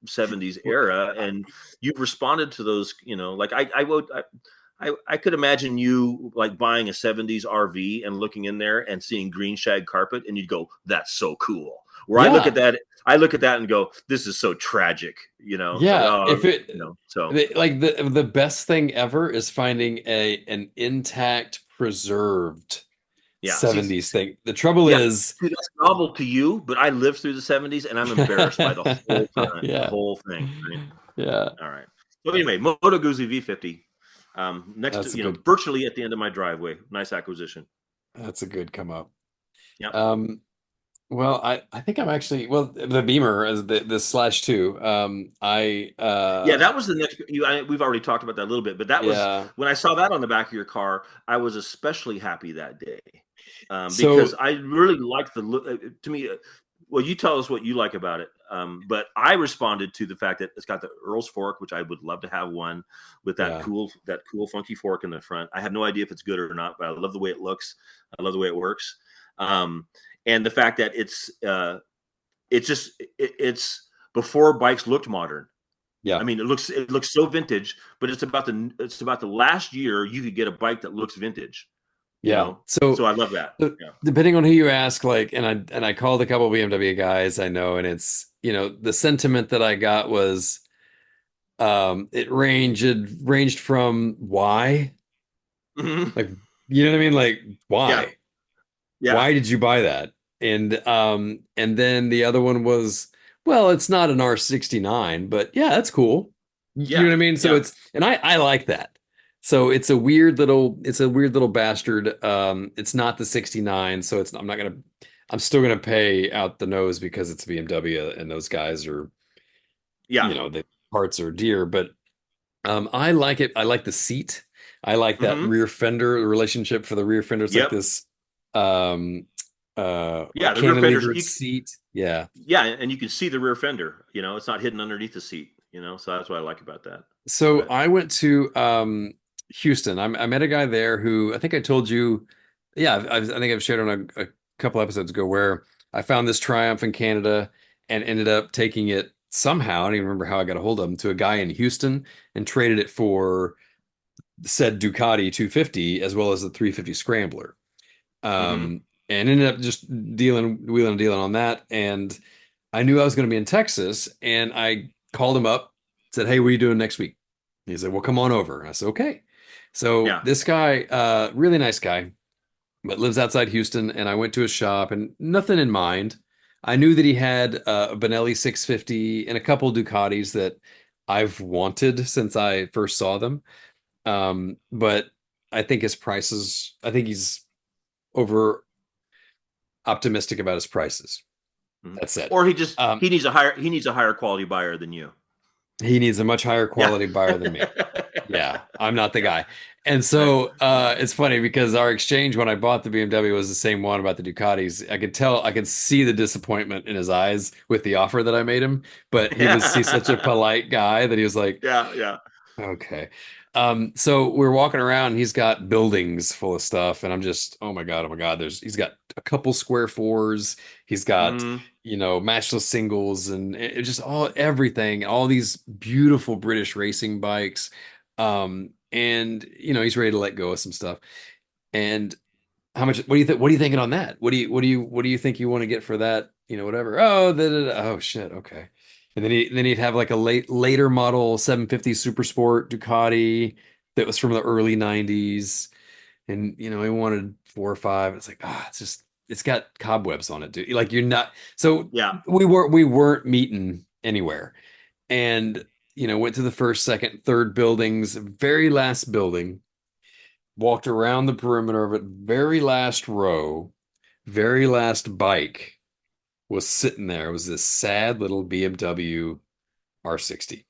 [SPEAKER 3] 70s
[SPEAKER 2] Well,
[SPEAKER 3] era, and you've responded to those, like I could imagine you like buying a 70s RV and looking in there and seeing green shag carpet, and you'd go, "That's so cool." Where
[SPEAKER 2] yeah.
[SPEAKER 3] I look at that and go, "This is so tragic," It's like,
[SPEAKER 2] Yeah.
[SPEAKER 3] oh,
[SPEAKER 2] If it
[SPEAKER 3] so
[SPEAKER 2] like the best thing ever is finding an intact, preserved
[SPEAKER 3] yeah. See,
[SPEAKER 2] 70s thing. The trouble
[SPEAKER 3] yeah,
[SPEAKER 2] is,
[SPEAKER 3] see, that's novel to you, but I lived through the 70s and I'm embarrassed by the whole time, the
[SPEAKER 2] yeah.
[SPEAKER 3] whole thing, right?
[SPEAKER 2] Yeah.
[SPEAKER 3] All right. So anyway, Moto Guzzi V50, next to,
[SPEAKER 2] That's a good
[SPEAKER 3] virtually at the end of my driveway. Nice acquisition.
[SPEAKER 2] that's a good come up.
[SPEAKER 3] Yep.
[SPEAKER 2] Um, well, I think I'm actually well the Beamer as the slash two.
[SPEAKER 3] Yeah, that was the next. We've already talked about that a little bit, but that was
[SPEAKER 2] Yeah.
[SPEAKER 3] when I saw that on the back of your car. I was especially happy that day because
[SPEAKER 2] So
[SPEAKER 3] I really liked the look. To me, well, you tell us what you like about it. But I responded to the fact that it's got the Earl's fork, which I would love to have one with
[SPEAKER 2] yeah.
[SPEAKER 3] that cool, funky fork in the front. I have no idea if it's good or not, but I love the way it looks. I love the way it works, um, and the fact that it's before bikes looked modern. I
[SPEAKER 2] Yeah.
[SPEAKER 3] mean, it looks so vintage, but it's about the last year you could get a bike that looks vintage,
[SPEAKER 2] Yeah.
[SPEAKER 3] So I love that.
[SPEAKER 2] So
[SPEAKER 3] Yeah.
[SPEAKER 2] depending on who you ask, like, and I called a couple BMW guys I know, and it's, the sentiment that I got was, it ranged from why,
[SPEAKER 3] Mhm.
[SPEAKER 2] like, you know what I mean? Like,
[SPEAKER 3] Yeah.
[SPEAKER 2] why?
[SPEAKER 3] Yeah.
[SPEAKER 2] Why did you buy that? And then the other one was, well, it's not an R69, but yeah, that's cool. You know
[SPEAKER 3] Yeah.
[SPEAKER 2] what I mean? So
[SPEAKER 3] Yeah.
[SPEAKER 2] and I like that. So it's a weird little bastard. It's not the 69, so I'm still gonna pay out the nose because it's BMW and those guys are,
[SPEAKER 3] Yeah.
[SPEAKER 2] the parts are dear, but I like it. I like the seat. I like that
[SPEAKER 3] Hmm.
[SPEAKER 2] rear fender, the relationship for the rear fender. It's like
[SPEAKER 3] Yep.
[SPEAKER 2] this um
[SPEAKER 3] Yeah.
[SPEAKER 2] like
[SPEAKER 3] The rear fenders.
[SPEAKER 2] cantilevered seat. Yeah.
[SPEAKER 3] Yeah, and you can see the rear fender. It's not hidden underneath the seat. So that's what I like about that.
[SPEAKER 2] So
[SPEAKER 3] But
[SPEAKER 2] I went to Houston. I met a guy there who I think I told you, yeah, I think I've shared on a couple episodes ago where I found this Triumph in Canada and ended up taking it somehow. I don't even remember how I got a hold of him to a guy in Houston and traded it for said Ducati 250 as well as the 350 Scrambler.
[SPEAKER 3] hmm.
[SPEAKER 2] And ended up just wheeling and dealing on that. And I knew I was going to be in Texas, and I called him up, said, "Hey, what are you doing next week?" He said, "Well, come on over." And I said, "Okay." So
[SPEAKER 3] Yeah.
[SPEAKER 2] this guy, really nice guy, but lives outside Houston, and I went to his shop and nothing in mind. I knew that he had a Benelli 650 and a couple Ducatis that I've wanted since I first saw them. But I think he's over optimistic about his prices.
[SPEAKER 3] Mhm.
[SPEAKER 2] That's it.
[SPEAKER 3] Or he needs a higher quality buyer than you.
[SPEAKER 2] He needs a much higher
[SPEAKER 3] Yeah.
[SPEAKER 2] quality buyer than me. Yeah, I'm not the
[SPEAKER 3] Yeah.
[SPEAKER 2] guy. And
[SPEAKER 3] Right.
[SPEAKER 2] so it's funny because our exchange when I bought the BMW was the same one about the Ducatis. I could see the disappointment in his eyes with the offer that I made him, but he's such a polite guy that he was like,
[SPEAKER 3] Yeah. Yeah.
[SPEAKER 2] okay. So we're walking around and he's got buildings full of stuff, and I'm just, oh my God, he's got a couple square fours, he's got,
[SPEAKER 3] Mhm.
[SPEAKER 2] matchless singles and just everything, all these beautiful British racing bikes. And he's ready to let go of some stuff. And how much, what are you thinking on that? What do you think you want to get for that? Whatever. Oh, oh shit. Okay. And then he'd have like a later model 750 Super Sport Ducati that was from the early 90s. And he wanted 4 or 5. It's like, it's got cobwebs on it, dude. Like you're not, so
[SPEAKER 3] Yeah.
[SPEAKER 2] we weren't meeting anywhere. And went to the first, second, third buildings, very last building, walked around the perimeter of it, very last row, very last bike was sitting there. It was this sad little BMW R60.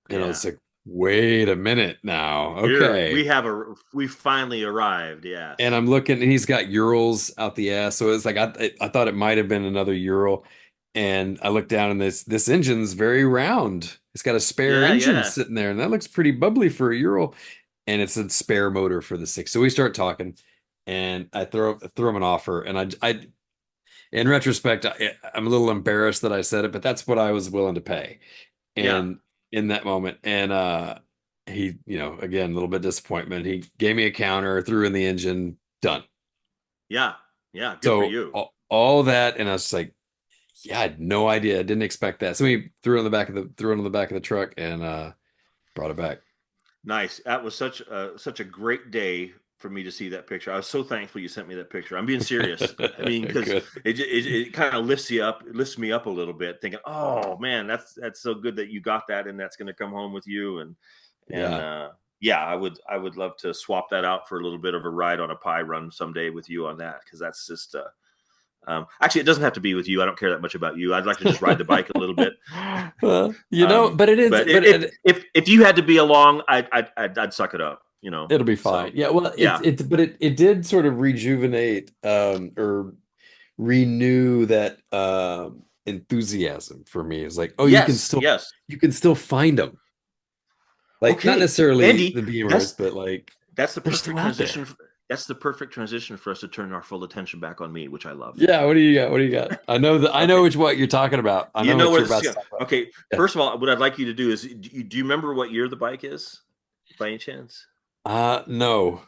[SPEAKER 2] And I
[SPEAKER 3] Yeah.
[SPEAKER 2] was like, wait a minute now.
[SPEAKER 3] Here
[SPEAKER 2] Okay.
[SPEAKER 3] we finally arrived.
[SPEAKER 2] And
[SPEAKER 3] Yes.
[SPEAKER 2] I'm looking, and he's got Urals out the ass. So it's like I thought it might have been another Ural. And I looked down, and this engine's very round. It's got a spare
[SPEAKER 3] Yeah.
[SPEAKER 2] engine
[SPEAKER 3] Yeah.
[SPEAKER 2] sitting there, and that looks pretty bubbly for a Ural. And it's a spare motor for the six. So we start talking, and I throw him an offer, and I in retrospect, I'm a little embarrassed that I said it, but that's what I was willing to pay.
[SPEAKER 3] Yeah.
[SPEAKER 2] And in that moment, and he, again, a little bit disappointment. He gave me a counter, threw in the engine, done.
[SPEAKER 3] Yeah. Yeah. Good for
[SPEAKER 2] So
[SPEAKER 3] you.
[SPEAKER 2] all that, and I was like, yeah, I had no idea. I didn't expect that. So he threw it on the back of the truck and brought it back.
[SPEAKER 3] Nice. That was such a great day for me to see that picture. I was so thankful you sent me that picture. I'm being serious. I mean, because
[SPEAKER 2] Good.
[SPEAKER 3] it kind of lifts me up a little bit, thinking, oh man, that's so good that you got that, and that's going to come home with you. And
[SPEAKER 2] Yeah.
[SPEAKER 3] yeah, I would love to swap that out for a little bit of a ride on a pie run someday with you on that, because that's just actually, it doesn't have to be with you. I don't care that much about you. I'd like to just ride the bike a little bit.
[SPEAKER 2] Well, but it is,
[SPEAKER 3] But if you had to be along, I'd suck it up.
[SPEAKER 2] it'll be
[SPEAKER 3] So
[SPEAKER 2] fine. Yeah. Well,
[SPEAKER 3] yeah,
[SPEAKER 2] it did sort of rejuvenate, or renew that enthusiasm for me. It's like, oh,
[SPEAKER 3] yes, yes.
[SPEAKER 2] you can still find them. Like not
[SPEAKER 3] Okay,
[SPEAKER 2] necessarily
[SPEAKER 3] Andy,
[SPEAKER 2] the BMWs,
[SPEAKER 3] that's
[SPEAKER 2] but like
[SPEAKER 3] that's the
[SPEAKER 2] they're still
[SPEAKER 3] perfect
[SPEAKER 2] out
[SPEAKER 3] transition.
[SPEAKER 2] there.
[SPEAKER 3] That's the perfect transition for us to turn our full attention back on me, which I love.
[SPEAKER 2] Yeah, what do you got? What do you got? I know
[SPEAKER 3] Okay,
[SPEAKER 2] what you're talking about. I
[SPEAKER 3] you
[SPEAKER 2] know
[SPEAKER 3] know
[SPEAKER 2] what
[SPEAKER 3] where
[SPEAKER 2] you're
[SPEAKER 3] this is
[SPEAKER 2] about to
[SPEAKER 3] going.
[SPEAKER 2] talk about.
[SPEAKER 3] Okay,
[SPEAKER 2] Yeah.
[SPEAKER 3] first of all, what I'd like you to do is, do you remember what year the bike is, by any chance?
[SPEAKER 2] No.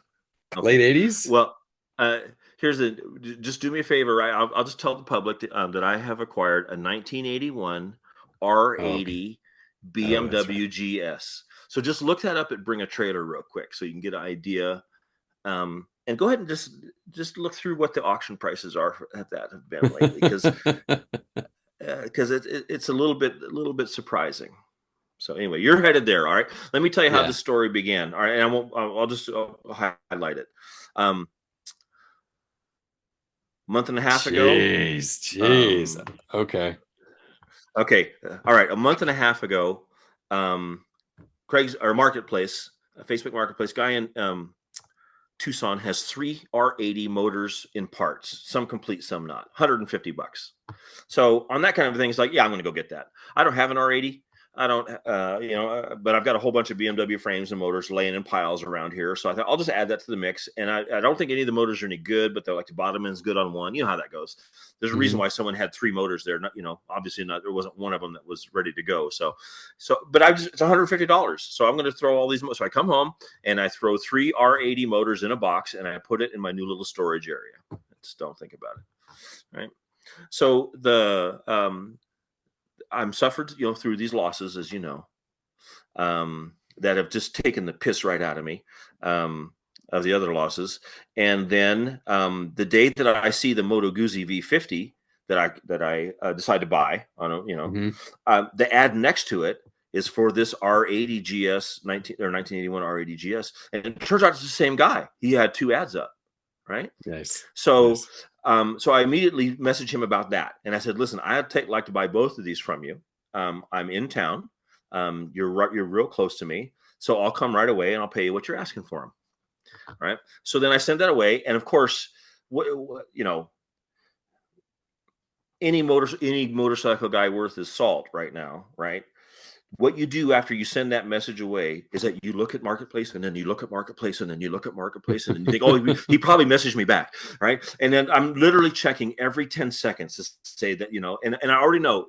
[SPEAKER 3] Okay,
[SPEAKER 2] Late 80s?
[SPEAKER 3] well, uh, just do me a favor, right? I'll just tell the public that I have acquired a 1981
[SPEAKER 2] Oh, okay.
[SPEAKER 3] R80
[SPEAKER 2] Oh, that's right.
[SPEAKER 3] BMW GS. So just look that up at Bring a Trailer real quick, so you can get an idea. And go ahead and just look through what the auction prices are at that have been lately, because it's a little bit surprising. So anyway, you're headed there. All right. Let me tell you how
[SPEAKER 2] Yeah.
[SPEAKER 3] the story began. All right, and I'll highlight it. Month and a half ago.
[SPEAKER 2] Jeez.
[SPEAKER 3] Um,
[SPEAKER 2] Okay.
[SPEAKER 3] okay. All right. A month and a half ago, Craig's or Marketplace, Facebook Marketplace guy in Tucson has 3 R80 motors in parts, some complete, some not. $150. So on that kind of thing, it's like, yeah, I'm going to go get that. I don't have an R80. I don't, but I've got a whole bunch of BMW frames and motors laying in piles around here. So I thought I'll just add that to the mix. And I don't think any of the motors are any good, but they're like the bottom end's good on one. You know how that goes. There's a reason
[SPEAKER 2] Mhm.
[SPEAKER 3] why someone had 3 motors there. Not, obviously not. There wasn't one of them that was ready to go. But it's $150. So I'm going to throw all these. So I come home and I throw 3 R80 motors in a box and I put it in my new little storage area. Just don't think about it, right? So I'm suffered, through these losses, as you know, that have just taken the piss right out of me, of the other losses. And then the day that I see the Moto Guzzi V50 that I decide to buy
[SPEAKER 2] Mhm.
[SPEAKER 3] the ad next to it is for this R80 GS 1981 R80 GS, and it turns out it's the same guy. He had 2 ads up, right?
[SPEAKER 2] Nice.
[SPEAKER 3] So, so I immediately messaged him about that, and I said, "Listen, I'd like to buy both of these from you. I'm in town. You're real close to me, so I'll come right away and I'll pay you what you're asking for them." Right. So then I sent that away, and of course, you know, any motorcycle guy worth his salt right now, right? What you do after you send that message away is that you look at Marketplace, and then you look at Marketplace, and then you look at Marketplace, and then you think, oh, he probably messaged me back, right? And then I'm literally checking every 10 seconds to say that, you know, and I already know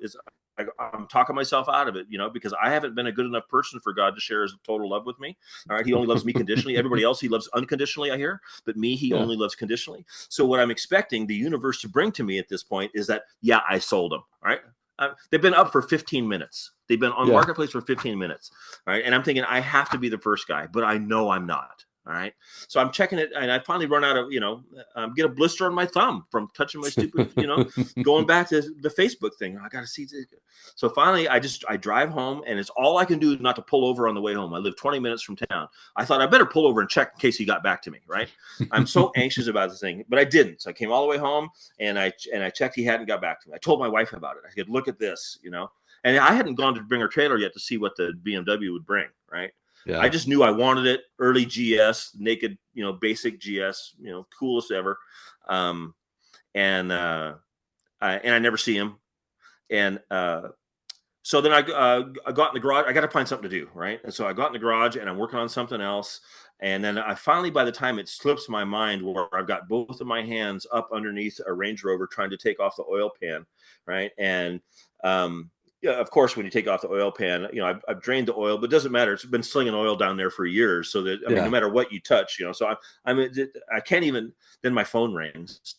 [SPEAKER 3] I'm talking myself out of it, you know, because I haven't been a good enough person for God to share his total love with me. All right. He only loves me conditionally. Everybody else he loves unconditionally, I hear, but me, he only loves conditionally. So what I'm expecting the universe to bring to me at this point is that, yeah, I sold them. All right. They've been up for 15 minutes. They've been on Marketplace for 15 minutes. All right. And I'm thinking I have to be the first guy, but I know I'm not. All right. So I'm checking it, and I finally run out of, you know, get a blister on my thumb from touching my stupid, you know, going back to the Facebook thing. I got to see. So finally, I drive home, and it's all I can do not to pull over on the way home. I live 20 minutes from town. I thought I better pull over and check in case he got back to me. Right. I'm so anxious about this thing, but I didn't. So I came all the way home, and I checked. He hadn't got back to me. I told my wife about it. I said, look at this, you know, and I hadn't gone to bring her trailer yet to see what the BMW would bring. Right. Yeah. I just knew I wanted it. Early GS, naked, you know, basic GS, you know, coolest ever. And I never see him. And so then I got in the garage. I got to find something to do, right? And so I got in the garage, and I'm working on something else. And then I finally, by the time it slips my mind, where I've got both of my hands up underneath a Range Rover trying to take off the oil pan, right? And yeah, of course, when you take off the oil pan, you know, I've drained the oil, but it doesn't matter. It's been slinging oil down there for years. So that, I mean, no matter what you touch, you know, so I can't even, then my phone rings,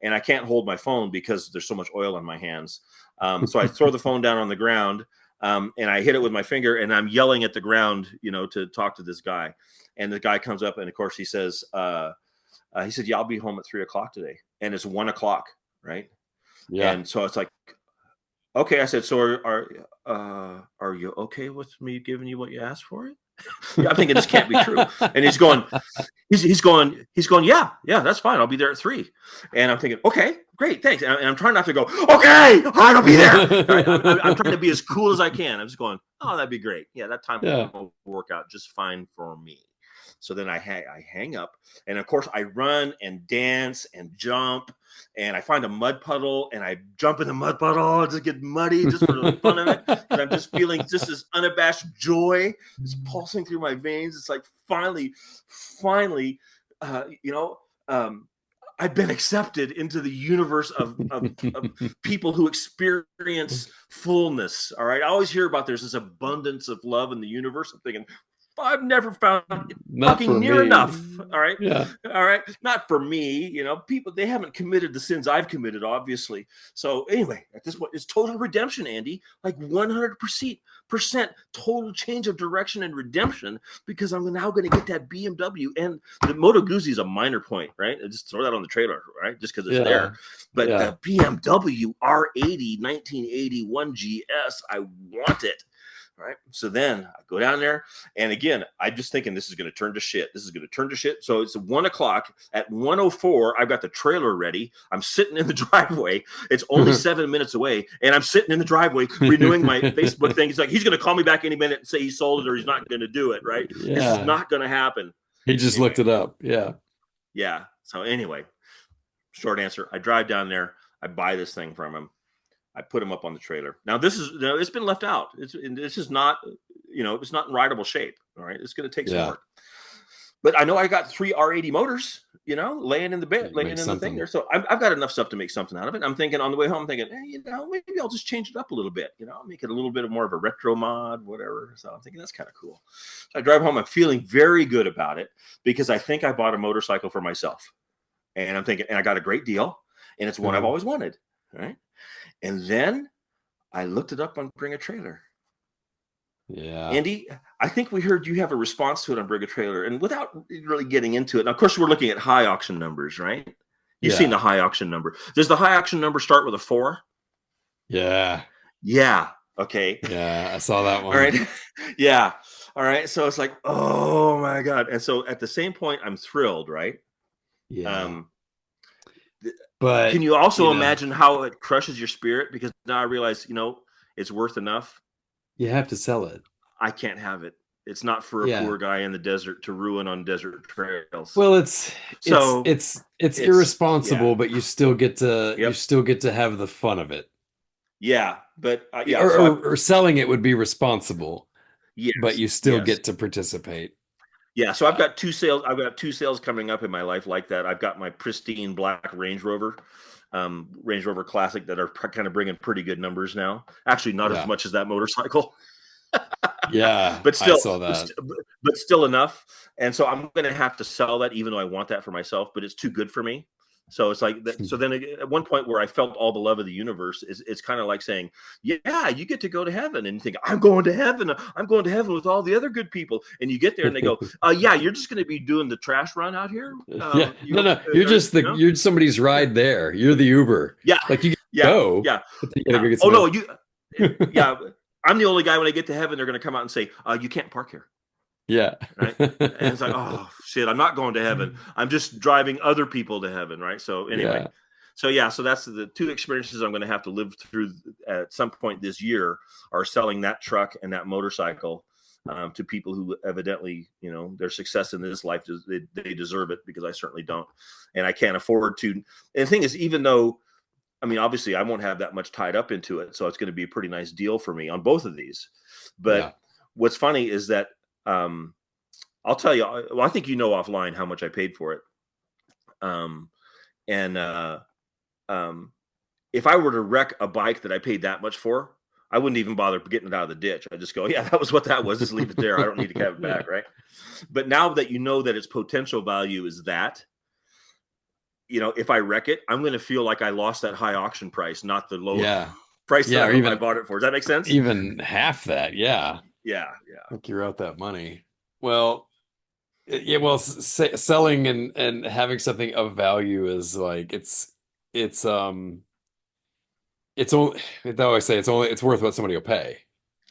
[SPEAKER 3] and I can't hold my phone because there's so much oil on my hands. So I throw the phone down on the ground, and I hit it with my finger, and I'm yelling at the ground, you know, to talk to this guy. And the guy comes up, and of course he says, he said, yeah, I'll be home at 3:00 today. And it's 1:00. Right. Yeah. And so it's like, okay, I said, so are you okay with me giving you what you asked for it? Yeah, I'm thinking this can't be true. And he's going, yeah, that's fine. I'll be there at 3:00. And I'm thinking, okay, great, thanks. And I'm trying not to go, okay, all right, I'll be there. Right? I'm trying to be as cool as I can. I'm just going, oh, that'd be great. Yeah, that time will work out just fine for me. So then I hang up, and of course I run and dance and jump, and I find a mud puddle, and I jump in the mud puddle, just get muddy just for the fun of it. And I'm just feeling just this unabashed joy is pulsing through my veins. It's like finally, you know, I've been accepted into the universe of people who experience fullness. All right. I always hear about there's this abundance of love in the universe. I'm thinking, I've never found it fucking near enough. All right. Yeah. All right. Not for me. You know, people, they haven't committed the sins I've committed, obviously. So anyway, at this point, it's total redemption, Andy, like 100% total change of direction and redemption, because I'm now going to get that BMW. And the Moto Guzzi is a minor point, right? I just throw that on the trailer, right? Just because it's there. But the BMW R80 1981 GS, I want it. Right. So then I go down there, and again, I'm just thinking this is going to turn to shit. So it's 1:00. At 1:04, I've got the trailer ready. I'm sitting in the driveway. It's only 7 minutes away, and I'm sitting in the driveway renewing my Facebook thing. It's like he's going to call me back any minute and say he sold it, or he's not going to do it. Right. Yeah. This is not going to happen.
[SPEAKER 2] He just looked it up. Yeah.
[SPEAKER 3] Yeah. So anyway, short answer, I drive down there. I buy this thing from him. I put him up on the trailer. Now it's been left out. This is not, you know, it's not in rideable shape. All right. It's going to take some work, but I know I got 3 R80 motors, you know, laying in the bed, laying in the thing there. So I've got enough stuff to make something out of it. I'm thinking on the way home, I'm thinking, hey, you know, maybe I'll just change it up a little bit, you know, I'll make it a little bit more of a retro mod, whatever. So I'm thinking that's kind of cool. So I drive home. I'm feeling very good about it because I think I bought a motorcycle for myself, and I'm thinking, and I got a great deal, and it's one I've always wanted. Right. And then I looked it up on Bring a Trailer. Yeah. Andy, I think we heard you have a response to it on Bring a Trailer. And without really getting into it, and of course, we're looking at high auction numbers, right? You've seen the high auction number. Does the high auction number start with a 4?
[SPEAKER 2] Yeah.
[SPEAKER 3] Yeah. Okay.
[SPEAKER 2] Yeah, I saw that one.
[SPEAKER 3] All right. Yeah. All right. So it's like, oh my God. And so at the same point, I'm thrilled, right?
[SPEAKER 2] Yeah.
[SPEAKER 3] Um,
[SPEAKER 2] But
[SPEAKER 3] can you also imagine how it crushes your spirit? Because now I realize, it's worth enough.
[SPEAKER 2] you have to sell it.
[SPEAKER 3] I can't have it. It's not for a
[SPEAKER 2] Yeah.
[SPEAKER 3] poor guy in the desert to ruin on desert trails.
[SPEAKER 2] Well, it's
[SPEAKER 3] So
[SPEAKER 2] irresponsible,
[SPEAKER 3] yeah.
[SPEAKER 2] but you still get to
[SPEAKER 3] Yep.
[SPEAKER 2] have the fun of it.
[SPEAKER 3] Yeah, but
[SPEAKER 2] Or selling it would be responsible,
[SPEAKER 3] yes,
[SPEAKER 2] but you still get to participate.
[SPEAKER 3] Yeah, so I've got two sales. I've got two sales coming up in my life like that. I've got my pristine black Range Rover Classic that are kind of bringing pretty good numbers now. Actually, not as much as that motorcycle.
[SPEAKER 2] Yeah,
[SPEAKER 3] but
[SPEAKER 2] I
[SPEAKER 3] still,
[SPEAKER 2] saw that.
[SPEAKER 3] but still enough. And so I'm going to have to sell that, even though I want that for myself. But it's too good for me. So it's like that. So then at one point where I felt all the love of the universe, it's kind of like saying, yeah, you get to go to heaven. And you think, I'm going to heaven. I'm going to heaven with all the other good people. And you get there and they go, yeah, you're just going to be doing the trash run out here.
[SPEAKER 2] Yeah, you're just you're somebody's ride there. You're the Uber.
[SPEAKER 3] Yeah,
[SPEAKER 2] like you
[SPEAKER 3] go.
[SPEAKER 2] But you gotta go get
[SPEAKER 3] oh no, yeah. I'm the only guy when I get to heaven, they're going to come out and say, you can't park here.
[SPEAKER 2] Yeah.
[SPEAKER 3] Right. And it's like, oh shit, I'm not going to heaven. I'm just driving other people to heaven. Right. So anyway, so that's the two experiences I'm going to have to live through at some point this year are selling that truck and that motorcycle to people who evidently, their success in this life, they deserve it, because I certainly don't. And I can't afford to. And the thing is, even though, I mean, obviously I won't have that much tied up into it. So it's going to be a pretty nice deal for me on both of these. But what's funny is that, I'll tell you, well, I think offline how much I paid for it. If I were to wreck a bike that I paid that much for, I wouldn't even bother getting it out of the ditch. I just go, yeah, that was what that was. Just leave it there. I don't need to have it back, right? But now that you know that its potential value is that, if I wreck it, I'm going to feel like I lost that high auction price, not the low price that I bought it for. Does that make sense?
[SPEAKER 2] Even half that, yeah.
[SPEAKER 3] Like
[SPEAKER 2] you're out that money. Well, selling and having something of value is like it's only, they always say it's worth what somebody will pay.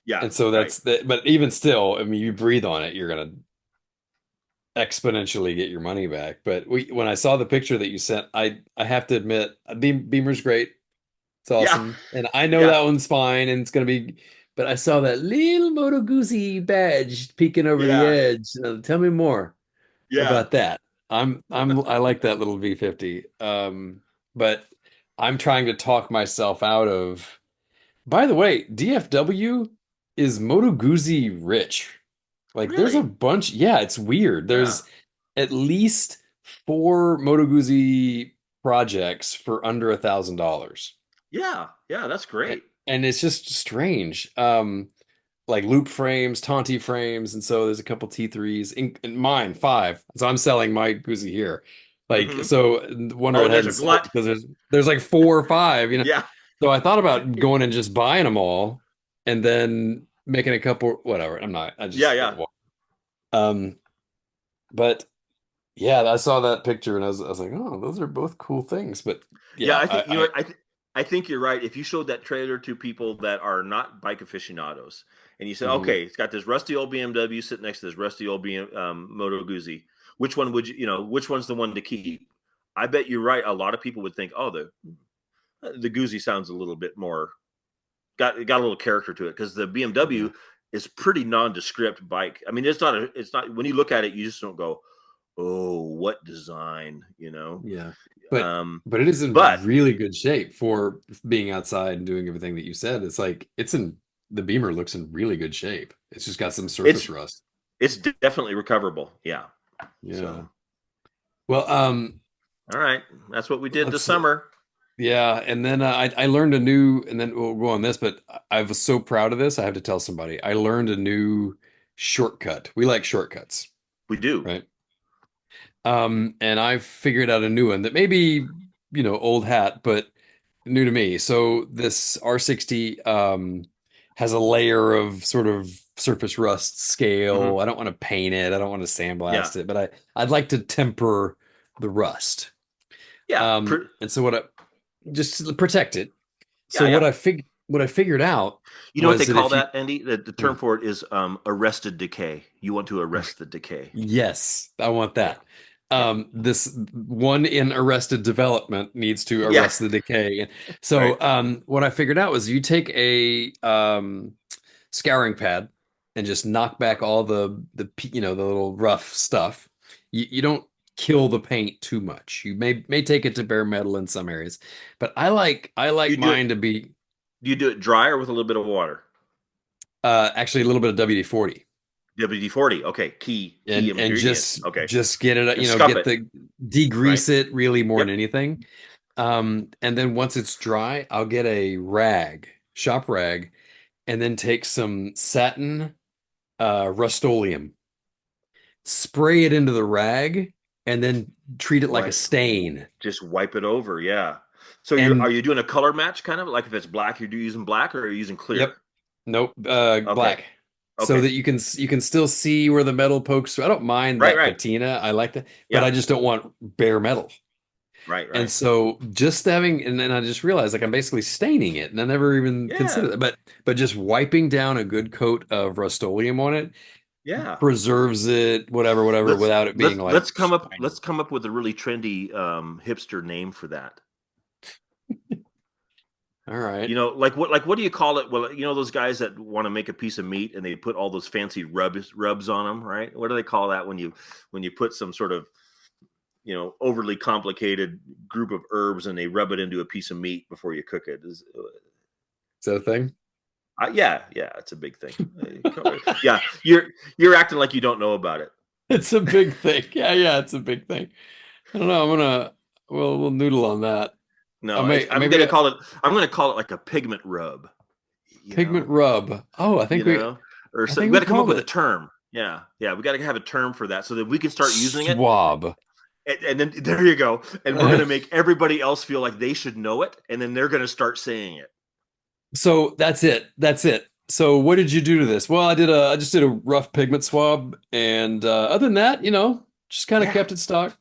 [SPEAKER 3] Yeah.
[SPEAKER 2] And so that's that. But even still, I mean, you breathe on it, you're gonna exponentially get your money back. But when I saw the picture that you sent, I have to admit, Beamer's great. It's awesome, and I know that one's fine, and it's gonna be. But I saw that little Moto Guzzi badge peeking over the edge. Tell me more about that. I like that little V50. But I'm trying to talk myself out of. By the way, DFW is Moto Guzzi rich. Like there's a bunch. Yeah, it's weird. There's at least 4 Moto Guzzi projects for under $1,000.
[SPEAKER 3] Yeah, that's great.
[SPEAKER 2] And it's just strange. Like loop frames, Tonti frames, and so there's a couple T3s. In mine, 5. So I'm selling my Guzzi here. Like so, wonder because there's like 4 or 5.
[SPEAKER 3] Yeah.
[SPEAKER 2] So I thought about going and just buying them all, and then making a couple. Whatever. I'm not. I just But yeah, I saw that picture and I was like, oh, those are both cool things. But
[SPEAKER 3] I think I think you're right. If you showed that trailer to people that are not bike aficionados, and you said, okay, it's got this rusty old BMW sitting next to this rusty old Moto Guzzi, which one would which one's the one to keep? I bet you're right. A lot of people would think, oh, the Guzzi sounds a little bit more got a little character to it, because the BMW is pretty nondescript bike. I mean, it's not when you look at it, you just don't go, oh, what design,
[SPEAKER 2] Yeah. But it is in really good shape for being outside and doing everything that you said. It's like the Beamer looks in really good shape. It's just got some surface rust.
[SPEAKER 3] It's definitely recoverable. Yeah.
[SPEAKER 2] So. Well,
[SPEAKER 3] all right. That's what we did this summer.
[SPEAKER 2] Yeah, and then I learned a new, and then we'll go on this, but I was so proud of this, I have to tell somebody. I learned a new shortcut. We like shortcuts.
[SPEAKER 3] We do.
[SPEAKER 2] Right. And I've figured out a new one that maybe, old hat, but new to me. So this R60 has a layer of sort of surface rust scale. I don't want to paint it. I don't want to sandblast it, but I'd like to temper the rust.
[SPEAKER 3] Yeah.
[SPEAKER 2] And so just to protect it. So what I figured out,
[SPEAKER 3] what they call that, Andy? The term for it is arrested decay. You want to arrest the decay.
[SPEAKER 2] Yes, I want that. This one in Arrested Development needs to
[SPEAKER 3] Yeah.
[SPEAKER 2] arrest the decay. So what I figured out was you take a scouring pad and just knock back all the the little rough stuff. You don't kill the paint too much. You may take it to bare metal in some areas, but I like
[SPEAKER 3] You do
[SPEAKER 2] mine
[SPEAKER 3] it,
[SPEAKER 2] to be
[SPEAKER 3] do you do it dry or with a little bit of water?
[SPEAKER 2] actually a little bit of WD-40
[SPEAKER 3] WD-40. Okay. Key
[SPEAKER 2] and
[SPEAKER 3] ingredient. Okay.
[SPEAKER 2] just get it,
[SPEAKER 3] And scuff
[SPEAKER 2] get
[SPEAKER 3] it.
[SPEAKER 2] the
[SPEAKER 3] Right.
[SPEAKER 2] degrease it really more
[SPEAKER 3] Yep.
[SPEAKER 2] than anything. And then once it's dry, I'll get a rag, shop rag, and then take some satin Rust-Oleum, spray it into the rag, and then treat it like a
[SPEAKER 3] Right.
[SPEAKER 2] stain.
[SPEAKER 3] Just wipe it over. Yeah. So are
[SPEAKER 2] And
[SPEAKER 3] you doing a color match kind of like if it's black, you're using black or are you using clear?
[SPEAKER 2] yep, nope,
[SPEAKER 3] Okay.
[SPEAKER 2] black, so
[SPEAKER 3] Okay.
[SPEAKER 2] that you can still see where the metal pokes through. I don't mind
[SPEAKER 3] Right.
[SPEAKER 2] that
[SPEAKER 3] Right.
[SPEAKER 2] patina. I like that, but
[SPEAKER 3] Yeah.
[SPEAKER 2] I just don't want bare metal.
[SPEAKER 3] Right.
[SPEAKER 2] And
[SPEAKER 3] Right.
[SPEAKER 2] so just having, and then I just realized like I'm basically staining it, and I never even
[SPEAKER 3] Yeah.
[SPEAKER 2] considered that. But just wiping down a good coat of Rust-Oleum on it
[SPEAKER 3] Yeah.
[SPEAKER 2] preserves it, whatever,
[SPEAKER 3] Let's
[SPEAKER 2] without it being like
[SPEAKER 3] let's
[SPEAKER 2] shiny.
[SPEAKER 3] come up with a really trendy hipster name for that.
[SPEAKER 2] All right.
[SPEAKER 3] What do you call it? Well, those guys that want to make a piece of meat and they put all those fancy rubs on them, right? What do they call that when you put some sort of overly complicated group of herbs and they rub it into a piece of meat before you cook it?
[SPEAKER 2] Is that a thing?
[SPEAKER 3] Yeah, it's a big thing. Yeah, you're acting like you don't know about it.
[SPEAKER 2] It's a big thing. Yeah, it's a big thing. I don't know. We'll noodle on that.
[SPEAKER 3] No, I'm
[SPEAKER 2] Maybe
[SPEAKER 3] gonna call it. I'm gonna call it like a pigment rub.
[SPEAKER 2] pigment rub. Oh, I think we
[SPEAKER 3] we got to come up with a term. Yeah, we got to have a term for that so that we can start using it.
[SPEAKER 2] Swab.
[SPEAKER 3] And then there you go. And we're gonna make everybody else feel like they should know it, and then they're gonna start saying it.
[SPEAKER 2] So that's it. So what did you do to this? Well, I just did a rough pigment swab, and other than that, just kind of kept it stock.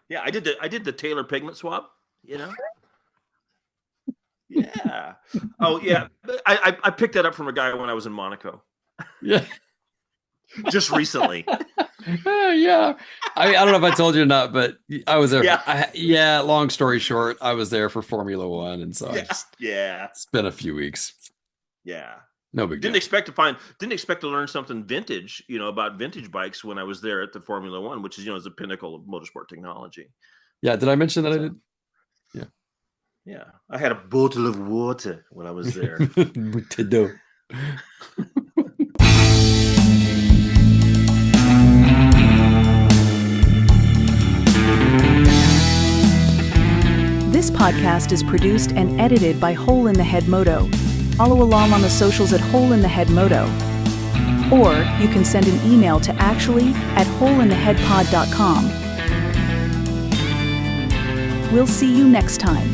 [SPEAKER 3] Yeah, I did the Taylor pigment swab. Yeah. Oh yeah. I picked that up from a guy when I was in Monaco.
[SPEAKER 2] Yeah.
[SPEAKER 3] Just recently.
[SPEAKER 2] Yeah. I don't know if I told you or not, but I was there.
[SPEAKER 3] Yeah.
[SPEAKER 2] Long story short, I was there for Formula One, and so it's been a few weeks.
[SPEAKER 3] Yeah.
[SPEAKER 2] No big deal.
[SPEAKER 3] Didn't expect to learn something vintage, about vintage bikes when I was there at the Formula One, which is the pinnacle of motorsport technology.
[SPEAKER 2] Yeah. Did I mention that I did? Yeah.
[SPEAKER 3] Yeah. I had a bottle of water when I was there.
[SPEAKER 1] This podcast is produced and edited by Hole in the Head Moto. Follow along on the socials at Hole in the Head Moto. Or you can send an email to actually@holeintheheadpod.com. We'll see you next time.